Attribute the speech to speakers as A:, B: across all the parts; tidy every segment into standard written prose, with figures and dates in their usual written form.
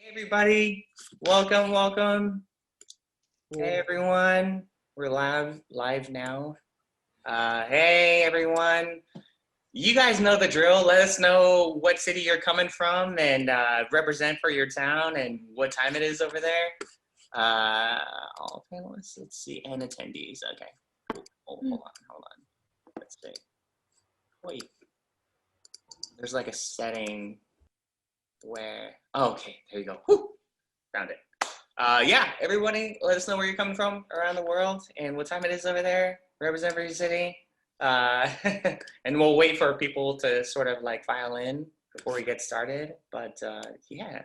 A: Everybody, welcome. Hey everyone, we're live now. Hey everyone, you guys know the drill. Let us know what city you're coming from and represent for your town and what time it is over there. All panelists, let's see, and attendees. Okay, hold on. Let's see. Wait, there's like a setting where, oh, okay, there you go. Whew. Found it. Yeah, everybody, let us know where you're coming from around the world and what time it is over there. Represent for your city. And we'll wait for people to sort of like file in before we get started. But yeah.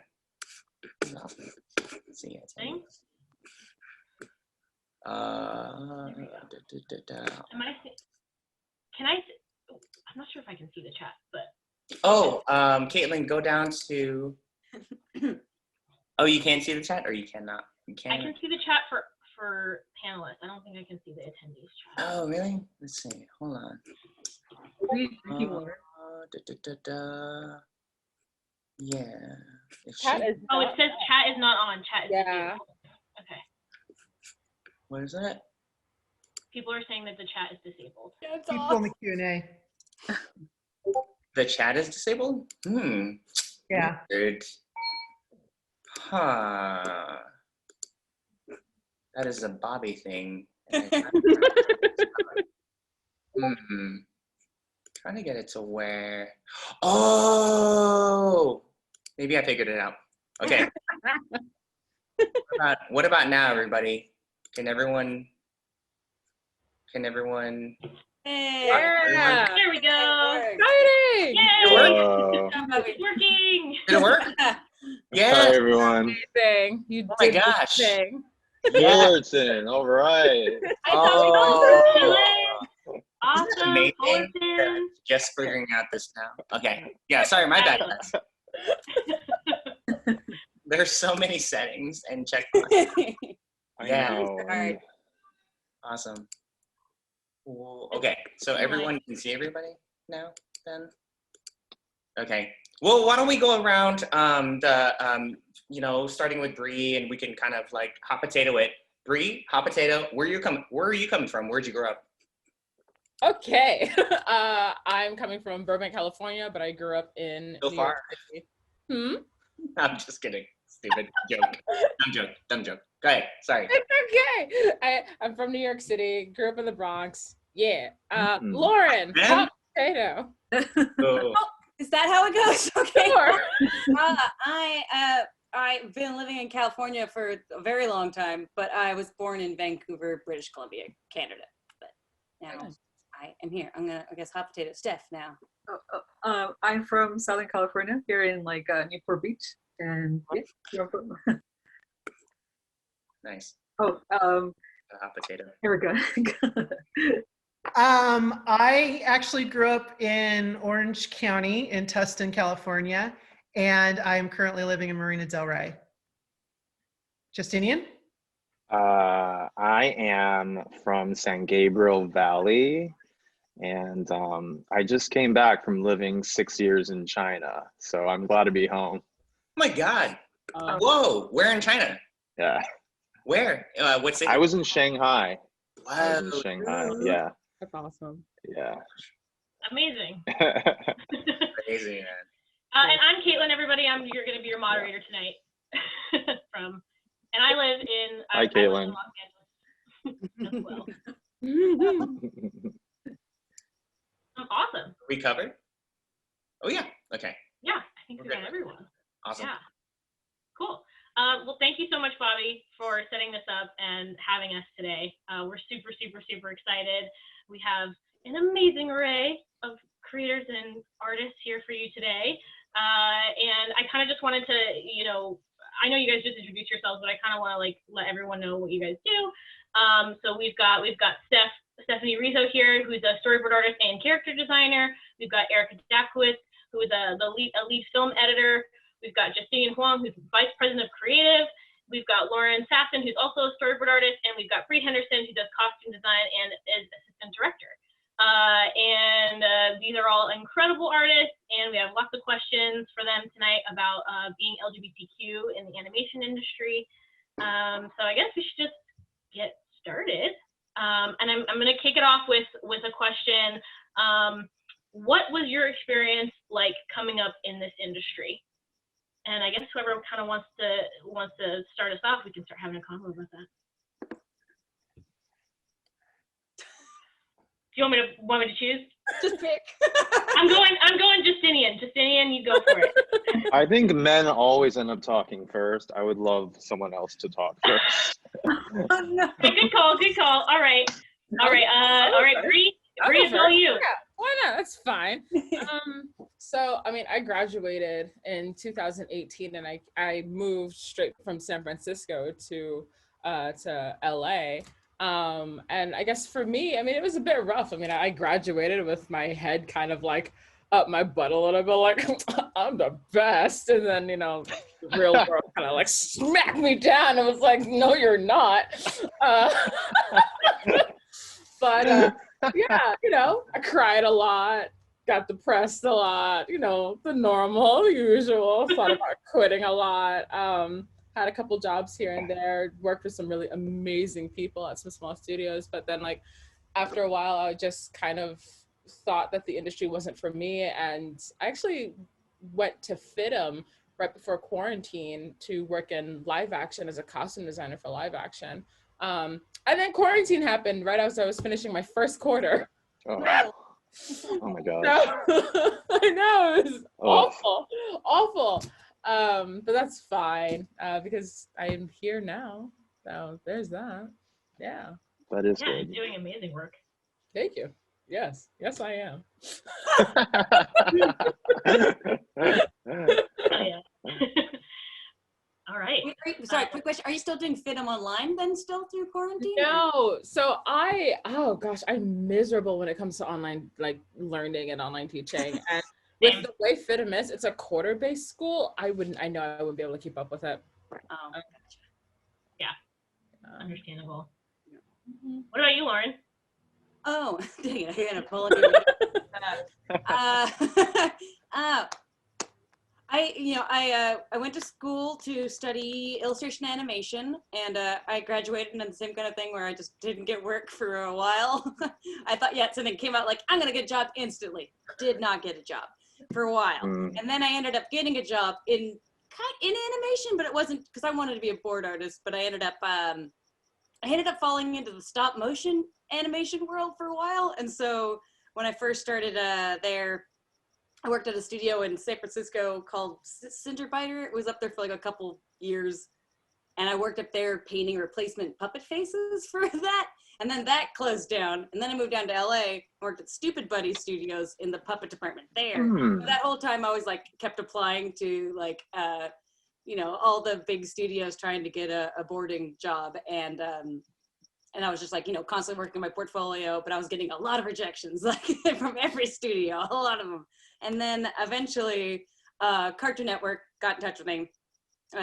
A: Let's see.
B: Thanks. Can I? I'm not sure if I can see the chat, but.
A: Oh, Caitlin, go down to. Oh, you can't see the chat, or you cannot? You can.
B: I can see the chat for panelists. I don't think I can see the attendees chat.
A: Oh, really? Let's see. Hold on. Yeah.
B: It says chat is not on. Chat is disabled. Okay.
A: What is that?
B: People are saying that the chat is disabled.
C: Yeah, it's people in the Q&A.
A: The chat is disabled?
C: Yeah.
A: Weird. Huh. That is a Bobby thing. Trying to get it to where. Oh, maybe I figured it out. Okay. What about now, everybody? Can everyone?
B: Hey, yeah. There we go.
C: Exciting!
B: Yay! It's working.
A: Did it work? Yeah.
D: Hi, everyone.
C: Amazing. You
A: Oh my
C: did
A: gosh.
C: this thing.
D: Fullerton, all right.
B: Awesome.
A: Amazing.
B: Fullerton.
A: Just figuring out this now. Okay. Yeah, sorry, my bad. There's so many settings and checkpoints. Yeah. Awesome. Well, okay, so everyone can see everybody now then? Okay. Well, why don't we go around starting with Brie, and we can kind of like hot potato it. Brie, hot potato, where are you coming from? Where'd you grow up?
C: Okay. I'm coming from Burbank, California, but I grew up in
A: So
C: New
A: far.
C: York City.
A: I'm just kidding. Stupid joke. Dumb joke. Go ahead. Sorry.
C: It's okay. I'm from New York City, grew up in the Bronx. Yeah. Lauren, hot potato.
A: Oh.
E: Is that how it goes? Okay.
C: Sure.
E: I've been living in California for a very long time, but I was born in Vancouver, British Columbia, Canada. But now I am here. I'm gonna, I guess, hot potato Steph now.
F: I'm from Southern California, here in like Newport Beach, and yeah.
A: Nice.
F: Oh,
A: hot potato.
F: Erika.
G: I actually grew up in Orange County in Tustin, California, and I'm currently living in Marina Del Rey. Justinian?
D: I am from San Gabriel Valley, and I just came back from living 6 years in China, so I'm glad to be home.
A: Oh my God. Whoa, where in China?
D: Yeah.
A: Where? What city?
D: I was in Shanghai.
A: Wow.
D: I was in Shanghai, yeah.
C: That's awesome.
D: Yeah.
B: Amazing.
A: Crazy, man.
B: And I'm Caitlin, everybody. You're going to be your moderator tonight. And I live in.
D: Hi, Caitlin.
B: Los Angeles as well. Awesome.
A: We covered? Oh yeah. Okay.
B: Yeah, I think we got everyone.
A: Awesome.
B: Yeah. Cool. Well, thank you so much, Bobby, for setting this up and having us today. We're super excited. We have an amazing array of creators and artists here for you today. And I kind of just wanted to, I know you guys just introduced yourselves, but I kind of want to like let everyone know what you guys do. So we've got Stephanie Rizo here, who's a storyboard artist and character designer. We've got Erika Dapkewicz, who is a lead film editor. We've got Justinian Huang, who's vice president of creative. We've got Sassen, who's also a storyboard artist, and we've got Brie Henderson, who does costume design and is assistant director. And these are all incredible artists, Justinian. We have lots of questions for them tonight about being LGBTQ in the animation industry. So I guess we should just get started. And I'm going to kick it off with a question. What was your experience like coming up in this industry? And I guess whoever kind of wants to start us off, we can start having a convo about that. Do you want me to choose?
C: Just pick.
B: I'm going Justinian. Justinian, you go for it.
D: I think men always end up talking first. I would love someone else to talk first.
E: Oh, no.
B: Good call. All right. Brie, it's all you.
C: Yeah, why not? That's fine. So, I mean, I graduated in 2018, and I moved straight from San Francisco to LA. And I guess for me, I mean, it was a bit rough. I mean, I graduated with my head kind of like up my butt a little bit, like I'm the best. And then, you know, the real world kind of like smacked me down. It was like, no, you're not. But yeah, you know, I cried a lot, got depressed a lot, you know, the normal, usual, thought about quitting a lot. Had a couple jobs here and there, worked with some really amazing people at some small studios. But then like after a while, I just kind of thought that the industry wasn't for me. And I actually went to FITM right before quarantine to work in live action as a costume designer for live action. And then quarantine happened right as I was finishing my first quarter.
D: Oh, oh my God.
C: So, I know, it was awful. But that's fine because I am here now. So there's that. Yeah.
D: That is
B: Yeah,
D: good.
B: you're doing amazing work.
C: Thank you. Yes, I am.
B: Yeah. All right.
E: Wait, sorry, quick question. Are you still doing FITM online then still through quarantine?
C: No, so oh gosh, I'm miserable when it comes to online like learning and online teaching. And with the way FITM is, it's a quarter-based school. I know I wouldn't be able to keep up with it.
E: Oh, gotcha.
B: Yeah, understandable. What about you, Lauren?
E: Oh, dang it, I'm gonna pull it. I went to school to study illustration animation, and I graduated and did the same kind of thing where I just didn't get work for a while. I thought, yeah, something came out like, I'm gonna get a job instantly. Did not get a job for a while. And then I ended up getting a job in animation, but it wasn't because I wanted to be a board artist, but I ended up falling into the stop motion animation world for a while. And so when I first started there, I worked at a studio in San Francisco called Cinderbiter. It was up there for like a couple years. And I worked up there painting replacement puppet faces for that. And then that closed down. And then I moved down to LA and worked at Stupid Buddy Studios in the puppet department there. But that whole time I was like kept applying to like, you know, all the big studios trying to get a boarding job. And I was just like, you know, constantly working on my portfolio, but I was getting a lot of rejections like from every studio, a lot of them. And then eventually Cartoon Network got in touch with me.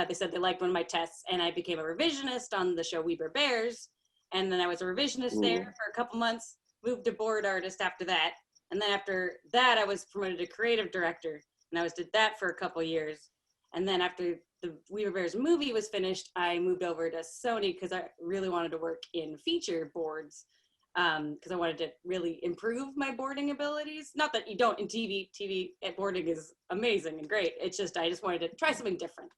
E: They said they liked one of my tests, and I became a revisionist on the show We Were Bears. And then I was a revisionist there for a couple months, moved to board artist after that. And then after that, I was promoted to creative director, and I did that for a couple years. And then after the We Were Bears movie was finished, I moved over to Sony because I really wanted to work in feature boards because I wanted to really improve my boarding abilities. Not that you don't in TV at boarding is amazing and great. It's just, I just wanted to try something different.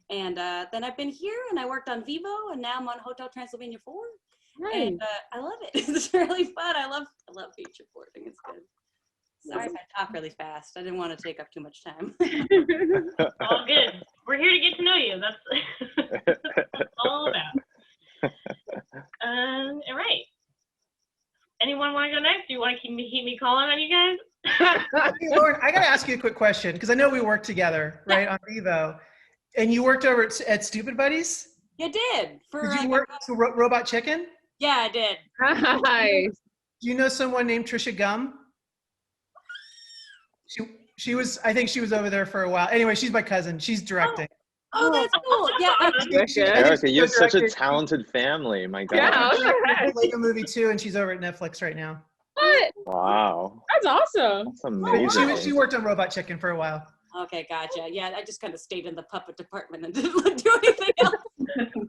E: And then I've been here and I worked on Vivo, and now I'm on Hotel Transylvania 4.
C: Nice.
E: And I love it. It's really fun. I love feature boarding. It's good. Sorry if I talk really fast. I didn't want to take up too much time.
B: All good. We're here to get to know you. That's all about. All right. Anyone want to go next? Do you want to keep me calling on you guys?
G: Hey, Lauren, I got to ask you a quick question because I know we worked together, right, on Vivo. And you worked over at Stupid Buddies?
E: You did.
G: Did you work to Robot Chicken?
E: Yeah, I did.
C: Nice.
G: Do you know someone named Trisha Gum? She was, I think she was over there for a while. Anyway, she's my cousin. She's directing.
E: Oh, that's cool. Yeah.
D: Erika, you have such a talented family. My God.
C: Yeah.
G: Lego movie too, and she's over at Netflix right now.
C: What?
D: Wow.
C: That's awesome.
D: That's amazing.
G: She worked on Robot Chicken for a while.
E: Okay, gotcha. Yeah, I just kind of stayed in the puppet department and didn't do anything else.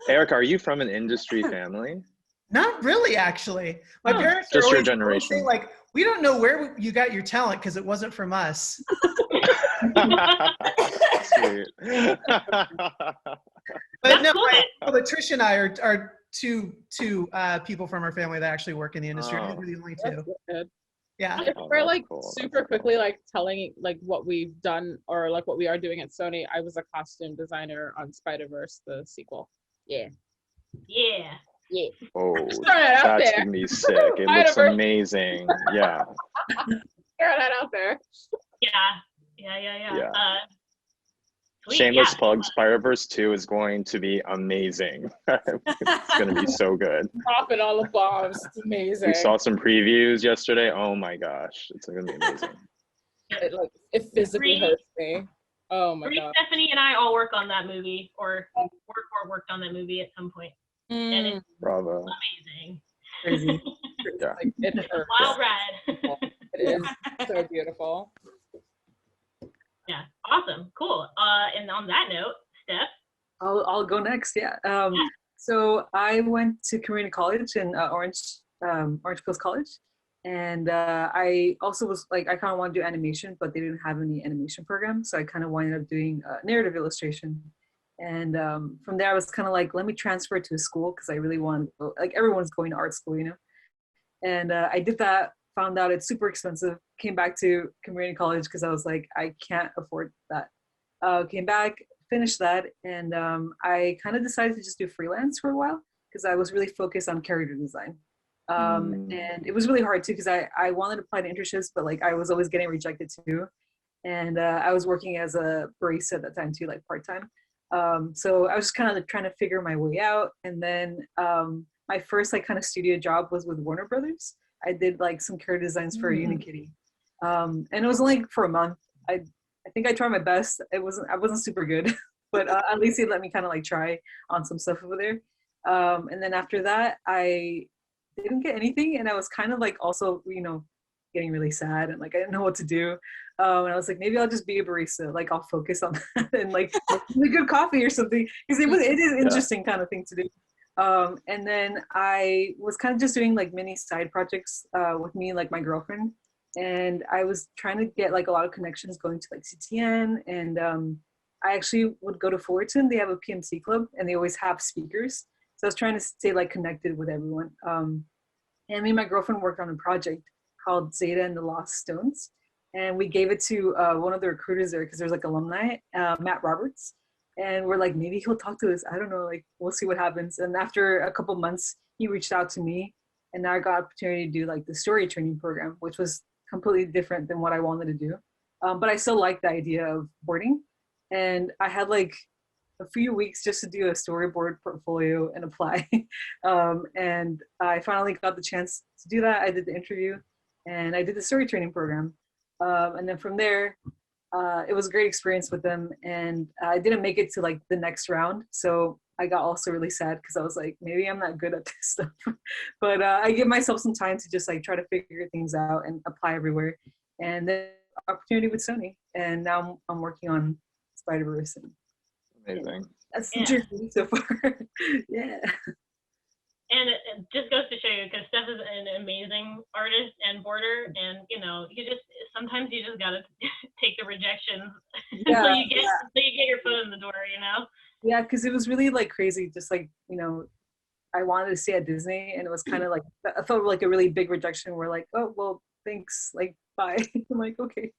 D: Erica, are you from an industry family?
G: Not really, actually. My parents are
D: Just your
G: always
D: generation.
G: saying, like, we don't know where you got your talent because it wasn't from us.
D: Sweet.
G: But no,
B: cool.
G: but Trish and I are two people from our family that actually work in the industry.
D: Oh.
G: We're the only
C: That's
G: two.
C: good.
G: Yeah.
C: If
D: Oh,
C: we're
D: that's
C: like
D: cool.
C: super
D: That's
C: quickly
D: cool.
C: like telling like what we've done or like what we are doing at Sony, I was a costume designer on Spider-Verse, the sequel. Yeah.
B: Yeah.
C: Yeah.
D: Oh,
C: Just throwing it out
D: that's
C: there.
D: gonna be sick. It looks
C: Spider-Verse.
D: amazing. Yeah.
C: Throw that out there.
B: Yeah.
D: Yeah.
B: Sweet,
D: Shameless
B: yeah.
D: plug, Spider-Verse 2 is going to be amazing. It's going to be so good.
C: Dropping all the bombs. It's amazing.
D: We saw some previews yesterday. Oh my gosh. It's going to be amazing.
C: It physically
B: Brie-
C: hurts me. Oh my
B: Brie,
C: god.
B: Stephanie, and I all work on that movie, or worked on that movie at some point. And it's
D: Bravo.
B: amazing.
F: Crazy.
D: Yeah.
C: Like, it hurts.
B: Wild ride.
C: It is so beautiful.
B: Yeah. Awesome. Cool. And on that note, Steph.
F: I'll go next. Yeah. So I went to community college in Orange Coast College, and I also was like, I kind of wanted to do animation, but they didn't have any animation program, so I kind of wound up doing narrative illustration. And from there, I was kind of like, let me transfer to a school because I really want, like, everyone's going to art school, you know. And I did that. Found out it's super expensive. Came back to community college because I was like, I can't afford that. Came back, finished that, and I kind of decided to just do freelance for a while because I was really focused on character design. And it was really hard too because I wanted to apply to internships, but like I was always getting rejected too. And I was working as a barista at that time too, like part-time. So I was just kind of like trying to figure my way out. And then my first like kind of studio job was with Warner Brothers. I did like some character designs for Unikitty. And it was only for a month. I think I tried my best. I wasn't super good, but at least they let me kind of like try on some stuff over there. And then after that, I didn't get anything, and I was kind of like also, you know, getting really sad and like I didn't know what to do. And I was like, maybe I'll just be a barista. Like I'll focus on that and like make good coffee or something because it is an interesting kind of thing to do. And then I was kind of just doing like mini side projects with me, like my girlfriend. And I was trying to get like a lot of connections going to like CTN. And I actually would go to Fullerton. They have a PMC club and they always have speakers. So I was trying to stay like connected with everyone. And me and my girlfriend worked on a project called Zeta and the Lost Stones. And we gave it to one of the recruiters there because there's like alumni, Matt Roberts. And we're like, maybe he'll talk to us. I don't know, like we'll see what happens. And after a couple months, he reached out to me and now I got opportunity to do like the story training program, which was completely different than what I wanted to do. But I still liked the idea of boarding. And I had like a few weeks just to do a storyboard portfolio and apply. And I finally got the chance to do that. I did the interview and I did the story training program. And then from there, it was a great experience with them. And I didn't make it to like the next round. So I got also really sad because I was like, maybe I'm not good at this stuff. But I give myself some time to just like try to figure things out and apply everywhere. And then opportunity with Sony. And now I'm working on Spider-Verse.
D: Amazing.
F: That's interesting so far. Yeah.
B: And it just goes to show you, because Steph is an amazing artist and boarder, and you know, sometimes you just gotta take the rejections until you get your foot in the door, you know.
F: Yeah, because it was really like crazy. Just like, you know, I wanted to stay at Disney, and it was kind of like I felt like a really big rejection. Where like, oh well, thanks, like bye. I'm like, okay,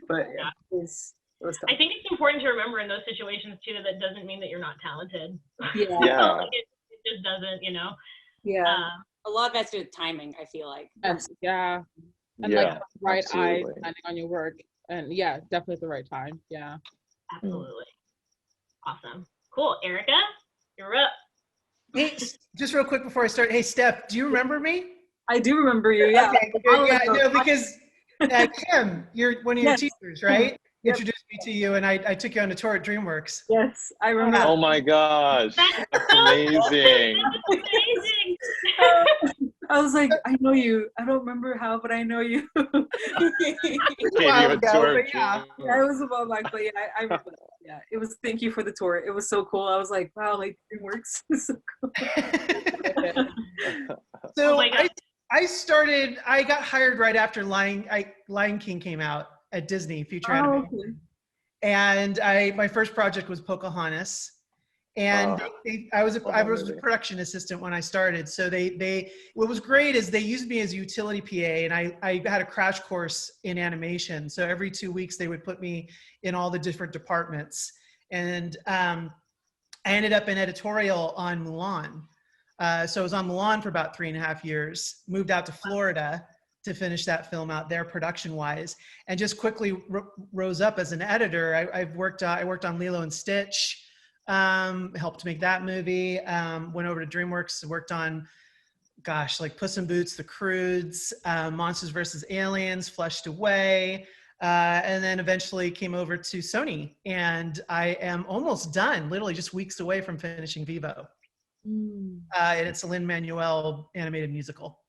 F: but yeah, it was tough.
B: I think it's important to remember in those situations too that doesn't mean that you're not talented.
F: Yeah.
B: Like it just doesn't, you know.
F: Yeah.
E: A lot of that's to do with timing, I feel like.
C: And yeah. And
D: Yeah,
C: like the right eyes
D: absolutely.
C: depending on your work. And yeah, definitely at the right time. Yeah.
B: Absolutely. Awesome. Cool. Erika, you're up.
G: Hey, just real quick before I start. Hey, Steph, do you remember me?
F: I do remember you. Yeah.
G: Okay, good, yeah, no, because Kim, you're one of your teachers, right?
F: Yep.
G: Introduced me to you, and I took you on a tour at DreamWorks.
F: Yes, I remember.
D: Oh my gosh. That's amazing.
B: That's amazing.
F: I was like, I know you. I don't remember how, but I know you.
D: Gave you
G: while
D: a
G: ago,
D: tour
G: but
D: of
G: yeah.
F: Yeah, it was a while back, but yeah, I remember that. Yeah, it was. Thank you for the tour. It was so cool. I was like, wow, like it works. So cool.
G: So
B: Oh my God.
G: I got hired right after Lion King came out at Disney, Future
F: Oh,
G: Animation.
F: okay.
G: And my first project was Pocahontas. And I was
D: love
G: a
D: that movie.
G: production assistant when I started. So what was great is they used me as a utility PA, and I had a crash course in animation. So every 2 weeks they would put me in all the different departments. And I ended up in editorial on Mulan. So I was on Mulan for about 3.5 years, moved out to Florida to finish that film out there production wise, and just quickly rose up as an editor. I worked on Lilo and Stitch, helped make that movie, went over to DreamWorks, worked on, like Puss in Boots, The Croods, Monsters vs. Aliens, Flushed Away, and then eventually came over to Sony, and I am almost done, literally just weeks away from finishing Vivo. And it's a Lin-Manuel animated musical.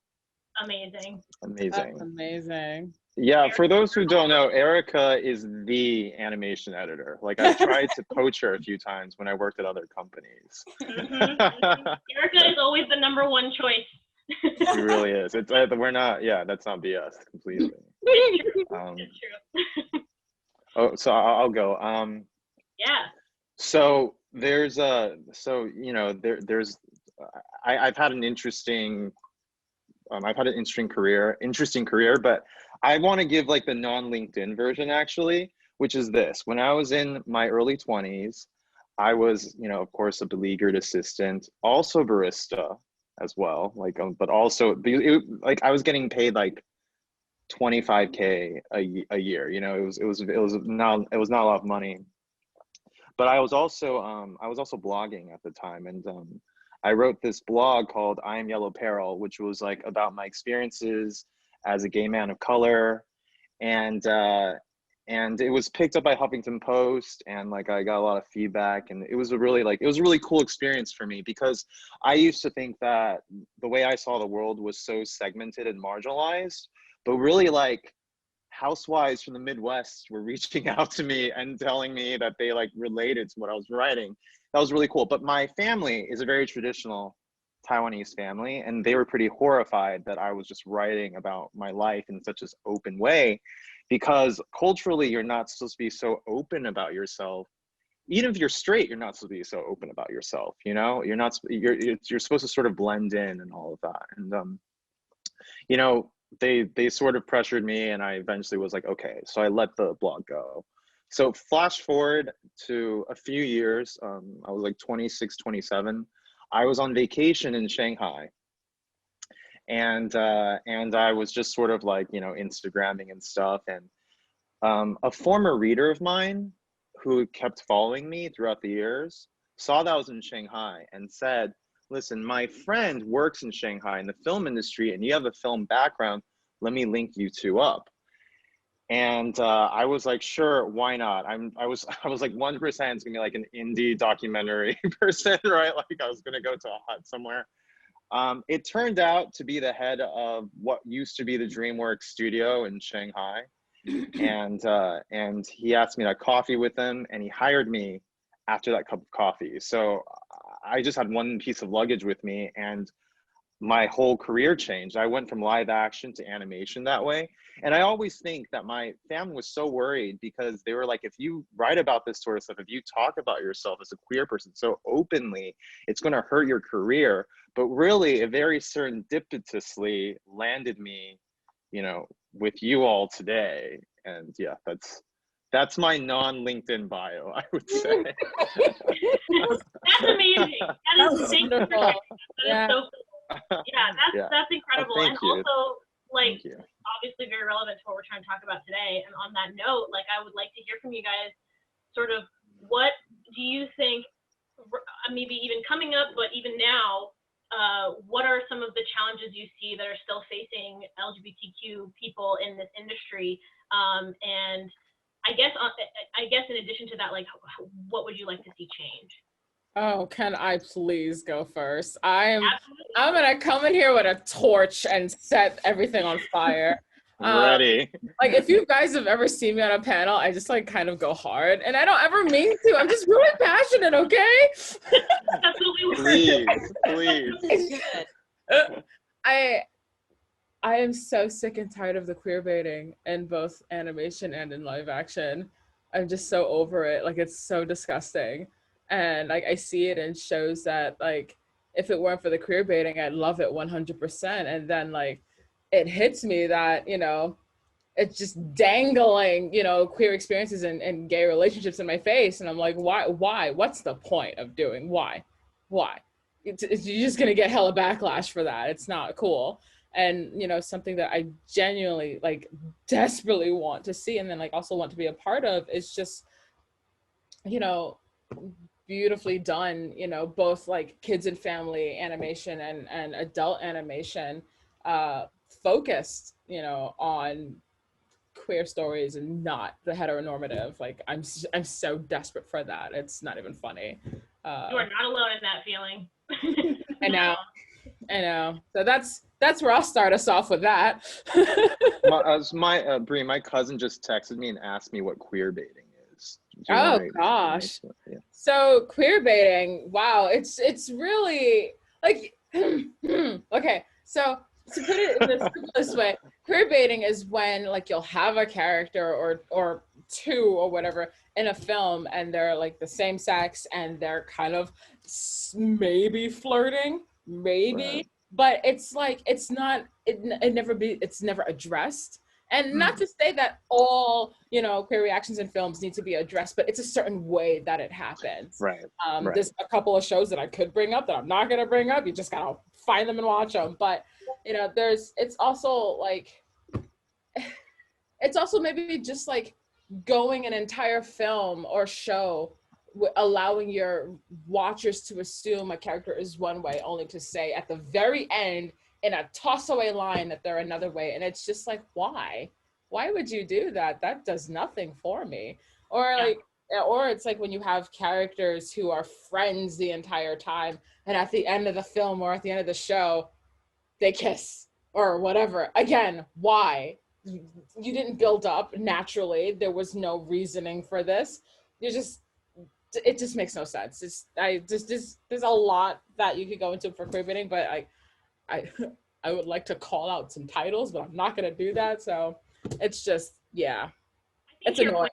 B: Amazing.
D: Amazing.
C: That's amazing.
D: Yeah, for those who don't know, Erika is the animation editor. Like I tried to poach her a few times when I worked at other companies.
B: Erika is always the #1 choice.
D: She really is. It's we're not. Yeah, that's not BS completely.
B: It's true.
D: Oh, so I'll go.
B: Yeah.
D: So there's there's I've had an interesting career, but I want to give like the non-LinkedIn version actually, which is this. When I was in my early 20s, I was, of course, a beleaguered assistant, also barista as well, but also like I was getting paid like 25K a year. It was not a lot of money. But I was also blogging at the time, and I wrote this blog called I Am Yellow Peril, which was like about my experiences as a gay man of color, and it was picked up by Huffington Post, and like I got a lot of feedback, and it was a really cool experience for me, because I used to think that the way I saw the world was so segmented and marginalized, but really like housewives from the Midwest were reaching out to me and telling me that they like related to what I was writing. That was really cool. But my family is a very traditional Taiwanese family, and they were pretty horrified that I was just writing about my life in such an open way, because culturally you're not supposed to be so open about yourself. Even if you're straight, you're not supposed to be so open about yourself. You're supposed to sort of blend in and all of that. And they sort of pressured me, and I eventually was like, okay, so I let the blog go. So flash forward to a few years, I was like 26, 27. I was on vacation in Shanghai, and I was just sort of like, Instagramming and stuff. And a former reader of mine who kept following me throughout the years saw that I was in Shanghai and said, listen, my friend works in Shanghai in the film industry, and you have a film background. Let me link you two up. And I was like, sure, why not? I was like 1% it's gonna be like an indie documentary person, right? Like I was gonna go to a hut somewhere. It turned out to be the head of what used to be the DreamWorks studio in Shanghai, and he asked me to coffee with him, and he hired me after that cup of coffee. So I just had one piece of luggage with me, and my whole career changed. I went from live action to animation that way. And I always think that my family was so worried, because they were like, if you write about this sort of stuff, if you talk about yourself as a queer person so openly, it's going to hurt your career. But really, it very serendipitously landed me, with you all today. And yeah, that's my non-LinkedIn bio, I would say.
B: That's amazing. That is
C: wonderful.
B: That
C: Yeah.
B: is so cool. Yeah, that's incredible.
D: Oh,
B: and
D: thank you.
B: Also, like,
D: Thank you.
B: obviously very relevant to what we're trying to talk about today. And on that note, like, I would like to hear from you guys, sort of, what do you think, maybe even coming up, but even now, what are some of the challenges you see that are still facing LGBTQ people in this industry? And I guess in addition to that, like, what would you like to see change?
C: Oh, can I please go first? I'm
B: Absolutely.
C: gonna come in here with a torch and set everything on fire.
D: Ready.
C: Like if you guys have ever seen me on a panel, I just like kind of go hard, and I don't ever mean to. I'm just really passionate, okay?
B: Absolutely.
D: Please.
C: I am so sick and tired of the queer baiting in both animation and in live action. I'm just so over it. Like it's so disgusting. And like I see it in shows that like if it weren't for the queer baiting, I'd love it 100%. And then like it hits me that, you know, it's just dangling, you know, queer experiences and gay relationships in my face. And I'm like, why? What's the point of doing? Why? You're just gonna get hella backlash for that. It's not cool. And, you know, something that I genuinely like desperately want to see and then like also want to be a part of is just, you know, beautifully done, you know, both like kids and family animation and adult animation focused, you know, on queer stories and not the heteronormative. Like I'm so desperate for that. It's not even funny.
B: You are not alone in that feeling.
C: I know. So that's where I'll start us off with that.
D: Brie, my cousin just texted me and asked me what queer baiting is.
C: Oh gosh. Yeah. So queer baiting, wow, it's really like okay, so to put it in the simplest way, queer baiting is when like you'll have a character or two or whatever in a film and they're like the same sex and they're kind of maybe flirting, maybe, right. But it's like it's never addressed. And not to say that all, you know, queer reactions in films need to be addressed, but it's a certain way that it happens.
D: Right.
C: There's a couple of shows that I could bring up that I'm not going to bring up. You just got to find them and watch them. But, you know, it's also maybe just like going an entire film or show, allowing your watchers to assume a character is one way, only to say at the very end, in a toss away line that they're another way. And it's just like, why would you do that? That does nothing for me. Or like, or it's like when you have characters who are friends the entire time and at the end of the film or at the end of the show, they kiss or whatever. Again, why? You didn't build up naturally. There was no reasoning for this. It just makes no sense. There's a lot that you could go into for queer baiting, but I would like to call out some titles, but I'm not going to do that. So it's just, yeah, it's annoying.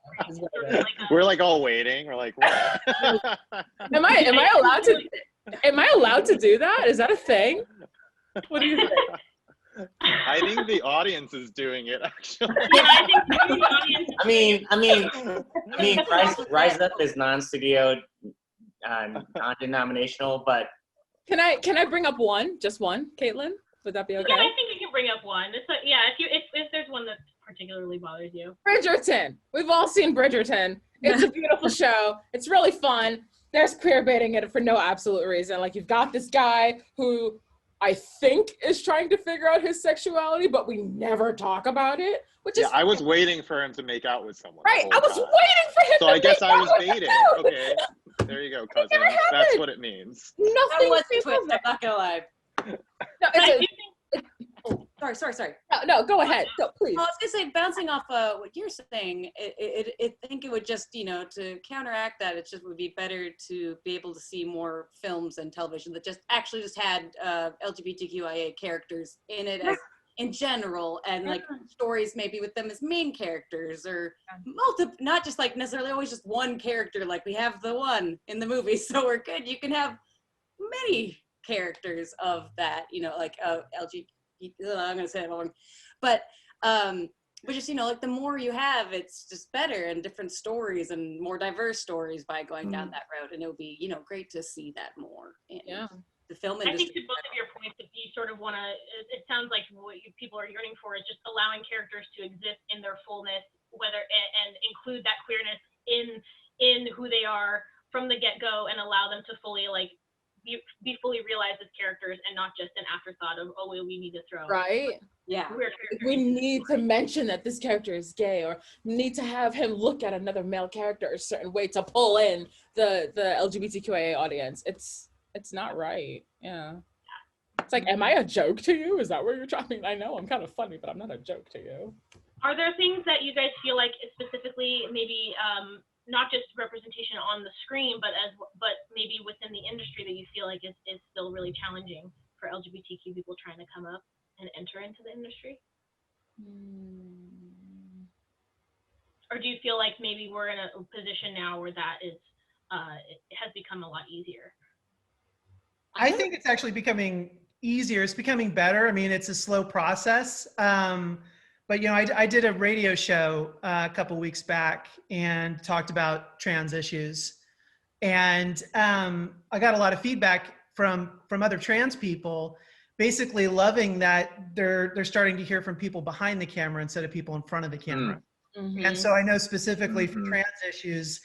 D: We're like all waiting. We're like, what?
C: Am I allowed to do that? Is that a thing? What do you think?
D: I think the audience is doing it actually.
B: Yeah, I think the audience.
A: I mean, Rise Up is non-studio, non-denominational, but.
C: Can I bring up one? Just one, Caitlin? Would that be okay?
B: Yeah, I think you can bring up one. If there's one that particularly bothers you.
C: Bridgerton. We've all seen Bridgerton. It's a beautiful show. It's really fun. There's queer baiting in it for no absolute reason. Like you've got this guy who I think is trying to figure out his sexuality, but we never talk about it. Which is
D: I was waiting for him to make out with someone.
C: Right, I was waiting for him.
D: So I guess I was baiting. Okay, there you go, cousin. That's what it means.
C: Nothing
E: was the twist. I'm not gonna lie. No, sorry.
C: No, go ahead. Go, please.
E: I was gonna say, bouncing off what you're saying, I think it would just, you know, to counteract that, it just would be better to be able to see more films and television that just had LGBTQIA characters in it as in general, and like stories maybe with them as main characters or not just like necessarily always just one character. Like we have the one in the movie, so we're good. You can have many characters of that, you know, like LGBT. I'm gonna say it wrong, but just, you know, like the more you have, it's just better and different stories and more diverse stories by going down that road, and it would be, you know, great to see that more. And the film industry.
B: I think to both of your points, if you sort of want to, it sounds like what people are yearning for is just allowing characters to exist in their fullness, and include that queerness in who they are from the get-go, and allow them to fully be fully realized as characters and not just an afterthought of, oh, well, we need to throw.
C: Right.
E: Yeah.
B: queer characters.
C: We need to mention that this character is gay, or need to have him look at another male character a certain way to pull in the LGBTQIA audience. It's not right. Yeah. It's like, am I a joke to you? Is that where you're trying? I know I'm kind of funny, but I'm not a joke to you.
B: Are there things that you guys feel like specifically maybe not just representation on the screen, but maybe within the industry that you feel like is still really challenging for LGBTQ people trying to come up and enter into the industry? Or do you feel like maybe we're in a position now where that is it has become a lot easier?
G: I think it's actually becoming easier. It's becoming better. I mean, it's a slow process. But you know, I did a radio show a couple weeks back and talked about trans issues, and I got a lot of feedback from other trans people, basically loving that they're starting to hear from people behind the camera instead of people in front of the camera.
C: Mm-hmm.
G: And so I know specifically for trans issues,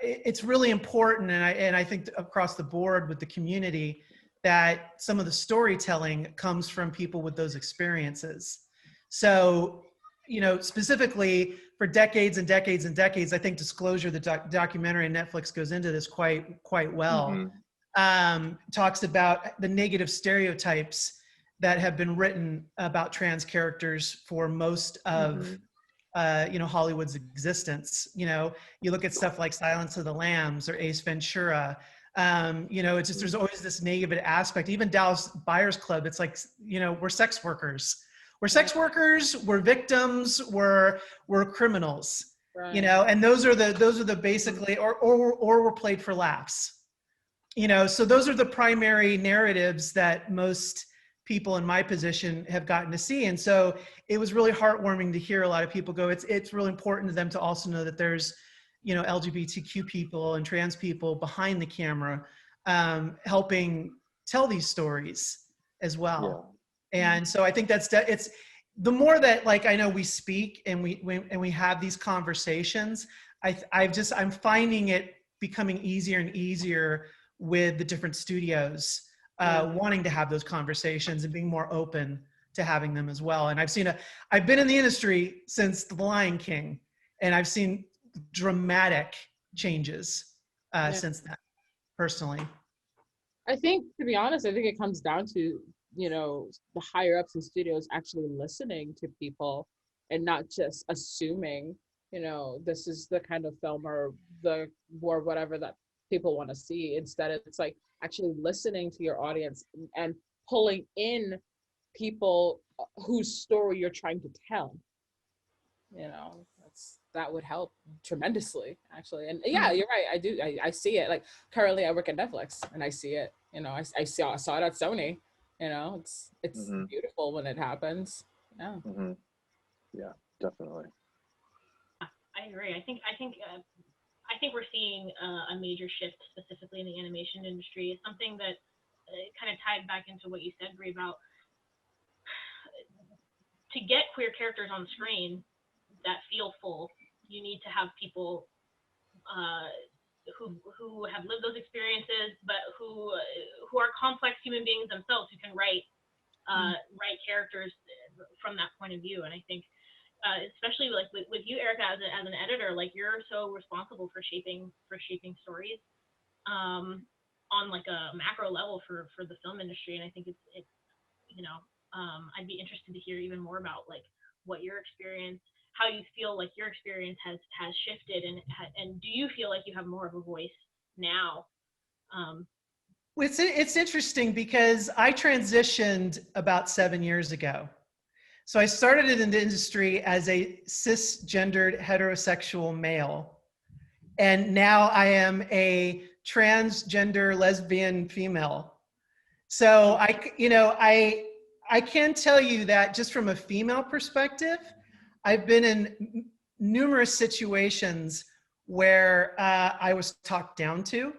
G: it's really important, and I think across the board with the community, that some of the storytelling comes from people with those experiences. So, you know, specifically for decades and decades and decades, I think Disclosure, the documentary on Netflix, goes into this quite well. Talks about the negative stereotypes that have been written about trans characters for most of you know, Hollywood's existence. You know, you look at stuff like Silence of the Lambs or Ace Ventura. You know, it's just, there's always this negative aspect. Even Dallas Buyers Club, it's like, you know, we're sex workers. We're sex workers, we're victims, we're criminals. Right. You know, and those are the basically, or we're played for laughs. You know, so those are the primary narratives that most people in my position have gotten to see. And so it was really heartwarming to hear a lot of people go, it's really important to them to also know that there's, you know, LGBTQ people and trans people behind the camera, helping tell these stories as well. Yeah. And so I think it's the more that, like, I know we speak and we have these conversations, I'm finding it becoming easier and easier with the different studios wanting to have those conversations and being more open to having them as well. And I've been in the industry since The Lion King, and I've seen dramatic changes since then, personally.
C: I think, to be honest, I think it comes down to, you know, the higher ups in studios actually listening to people and not just assuming, you know, this is the kind of film or whatever that people want to see. Instead, it's like actually listening to your audience and pulling in people whose story you're trying to tell. You know, that would help tremendously, actually. And yeah, you're right. I see it. Like, currently I work at Netflix and I see it. You know, I saw it at Sony. You know, it's beautiful when it happens. Yeah.
D: Yeah, definitely.
B: I agree. I think we're seeing a major shift specifically in the animation industry. It's something that kind of tied back into what you said, Brie, about to get queer characters on screen that feel full, you need to have people who have lived those experiences, but who are complex human beings themselves, who can write characters from that point of view. And I think, especially like with you, Erika, as an editor, like, you're so responsible for shaping stories on like a macro level for the film industry. And I think it's you know, I'd be interested to hear even more about like what your experience, how you feel like your experience has shifted, and do you feel like you have more of a voice now?
G: It's interesting because I transitioned about 7 years ago. So I started in the industry as a cisgendered heterosexual male, and now I am a transgender lesbian female. So I can tell you that just from a female perspective, I've been in numerous situations where I was talked down to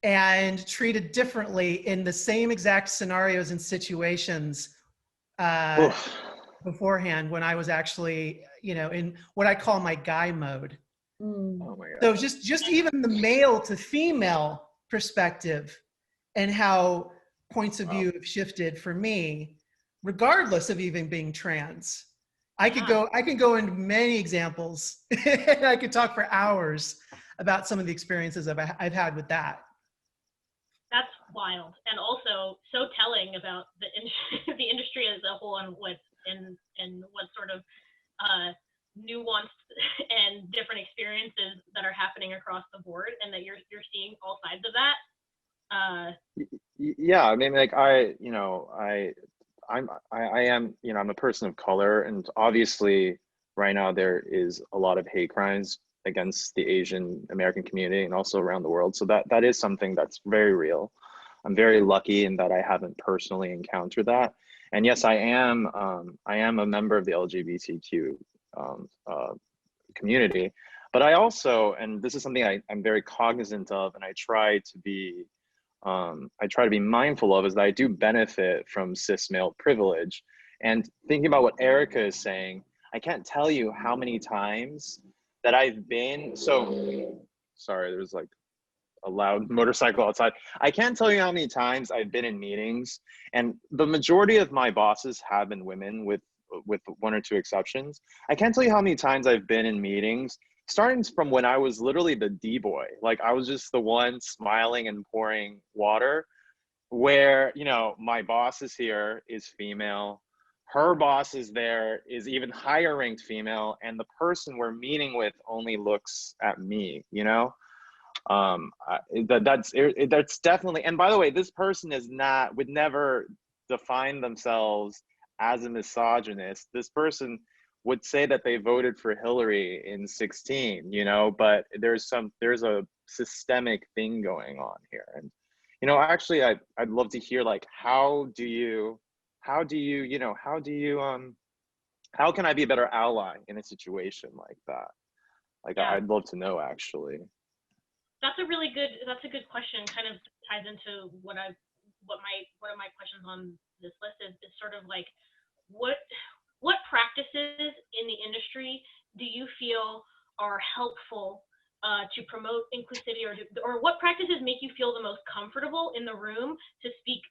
G: and treated differently in the same exact scenarios and situations beforehand, when I was actually, you know, in what I call my guy mode.
D: Oh my God.
G: So just even the male to female perspective and how points of view have shifted for me regardless of even being trans. I can go into many examples and I could talk for hours about some of the experiences I've had with that.
B: That's wild, and also so telling about the the industry as a whole, and what sort of nuanced and different experiences that are happening across the board, and that you're seeing all sides of that.
D: Yeah, I mean, like I am, I'm a person of color, and obviously right now there is a lot of hate crimes against the Asian American community and also around the world. So that is something that's very real. I'm very lucky in that I haven't personally encountered that. And yes, I am a member of the LGBTQ community, but I also, and this is something I'm very cognizant of, and I try to be mindful of, is that I do benefit from cis male privilege. And thinking about what Erika is saying, I can't tell you how many times that I've been, sorry, there's like a loud motorcycle outside. I can't tell you how many times I've been in meetings, and the majority of my bosses have been women, with one or two exceptions. I can't tell you how many times I've been in meetings, starting from when I was literally the D-boy. Like I was just the one smiling and pouring water, where, my boss is here, is female. Her boss is there, is even higher ranked female, and the person we're meeting with only looks at me, that's definitely, and by the way, this person would never define themselves as a misogynist. This person would say that they voted for Hillary in 2016, but there's a systemic thing going on here. And, actually I'd love to hear, like, how can I be a better ally in a situation like that? Like, yeah. I'd love to know, actually.
B: That's a good question. Kind of ties into one of my questions on this list is sort of like, what practices in the industry do you feel are helpful to promote inclusivity, or what practices make you feel the most comfortable in the room to speak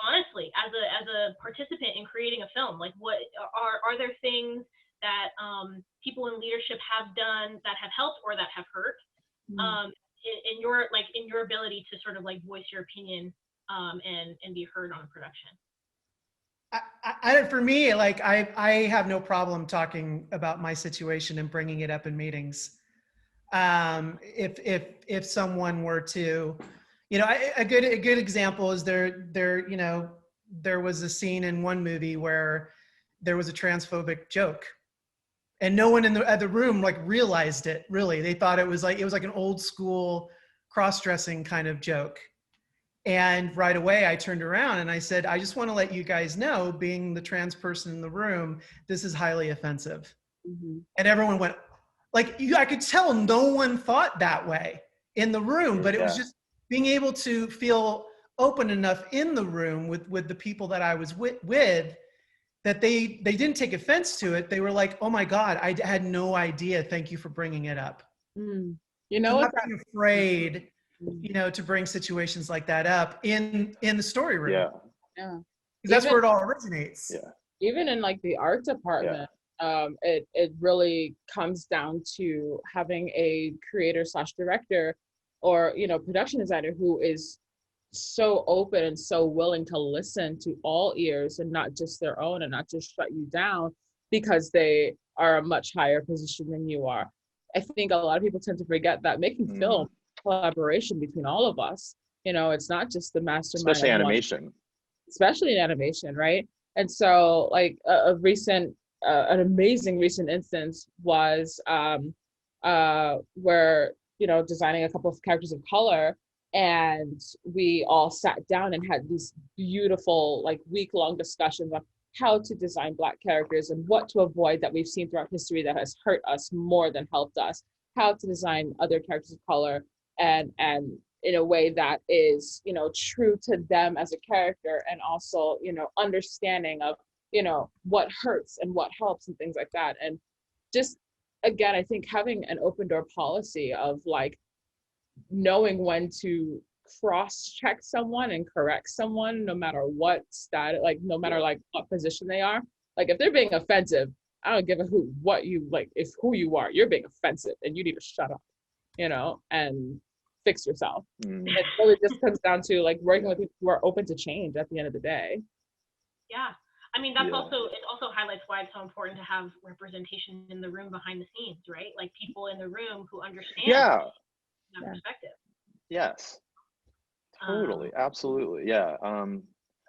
B: honestly as a participant in creating a film? Like, what are there things that people in leadership have done that have helped or that have hurt? In your ability to sort of like voice your opinion and be heard on production.
G: For me, like I have no problem talking about my situation and bringing it up in meetings. If someone were to, a good example is there was a scene in one movie where there was a transphobic joke, and no one in the room like realized it. Really, they thought it was like an old school cross-dressing kind of joke. And right away I turned around and I said, I just want to let you guys know, being the trans person in the room, this is highly offensive. Mm-hmm. And everyone went, like, I could tell no one thought that way in the room, but it was just being able to feel open enough in the room with the people that I was with that they didn't take offense to it. They were like, oh my God, I had no idea. Thank you for bringing it up.
C: Mm.
G: Not being afraid, to bring situations like that up in the story room.
C: Yeah.
G: That's where it all originates.
D: Yeah.
C: Even in like the art department, it really comes down to having a creator / director or, production designer who is so open and so willing to listen to all ears and not just their own, and not just shut you down because they are a much higher position than you are. I think a lot of people tend to forget that making film collaboration between all of us. It's not just the mastermind.
D: Especially animation.
C: Especially in animation, right? And so, like an amazing recent instance was where designing a couple of characters of color, and we all sat down and had these beautiful like week-long discussions on how to design Black characters and what to avoid that we've seen throughout history that has hurt us more than helped us, how to design other characters of color and in a way that is true to them as a character, and also understanding of what hurts and what helps and things like that. And just again, I think having an open door policy of like knowing when to cross-check someone and correct someone, no matter what status, like no matter like what position they are. Like if they're being offensive, I don't give a who what you like. It's who you are. You're being offensive, and you need to shut up, and fix yourself. It really just comes down to like working with people who are open to change at the end of the day.
B: Yeah. I mean, it also highlights why it's so important to have representation in the room behind the scenes, right? Like people in the room who understand that perspective.
D: Yes. Totally. Absolutely. Yeah.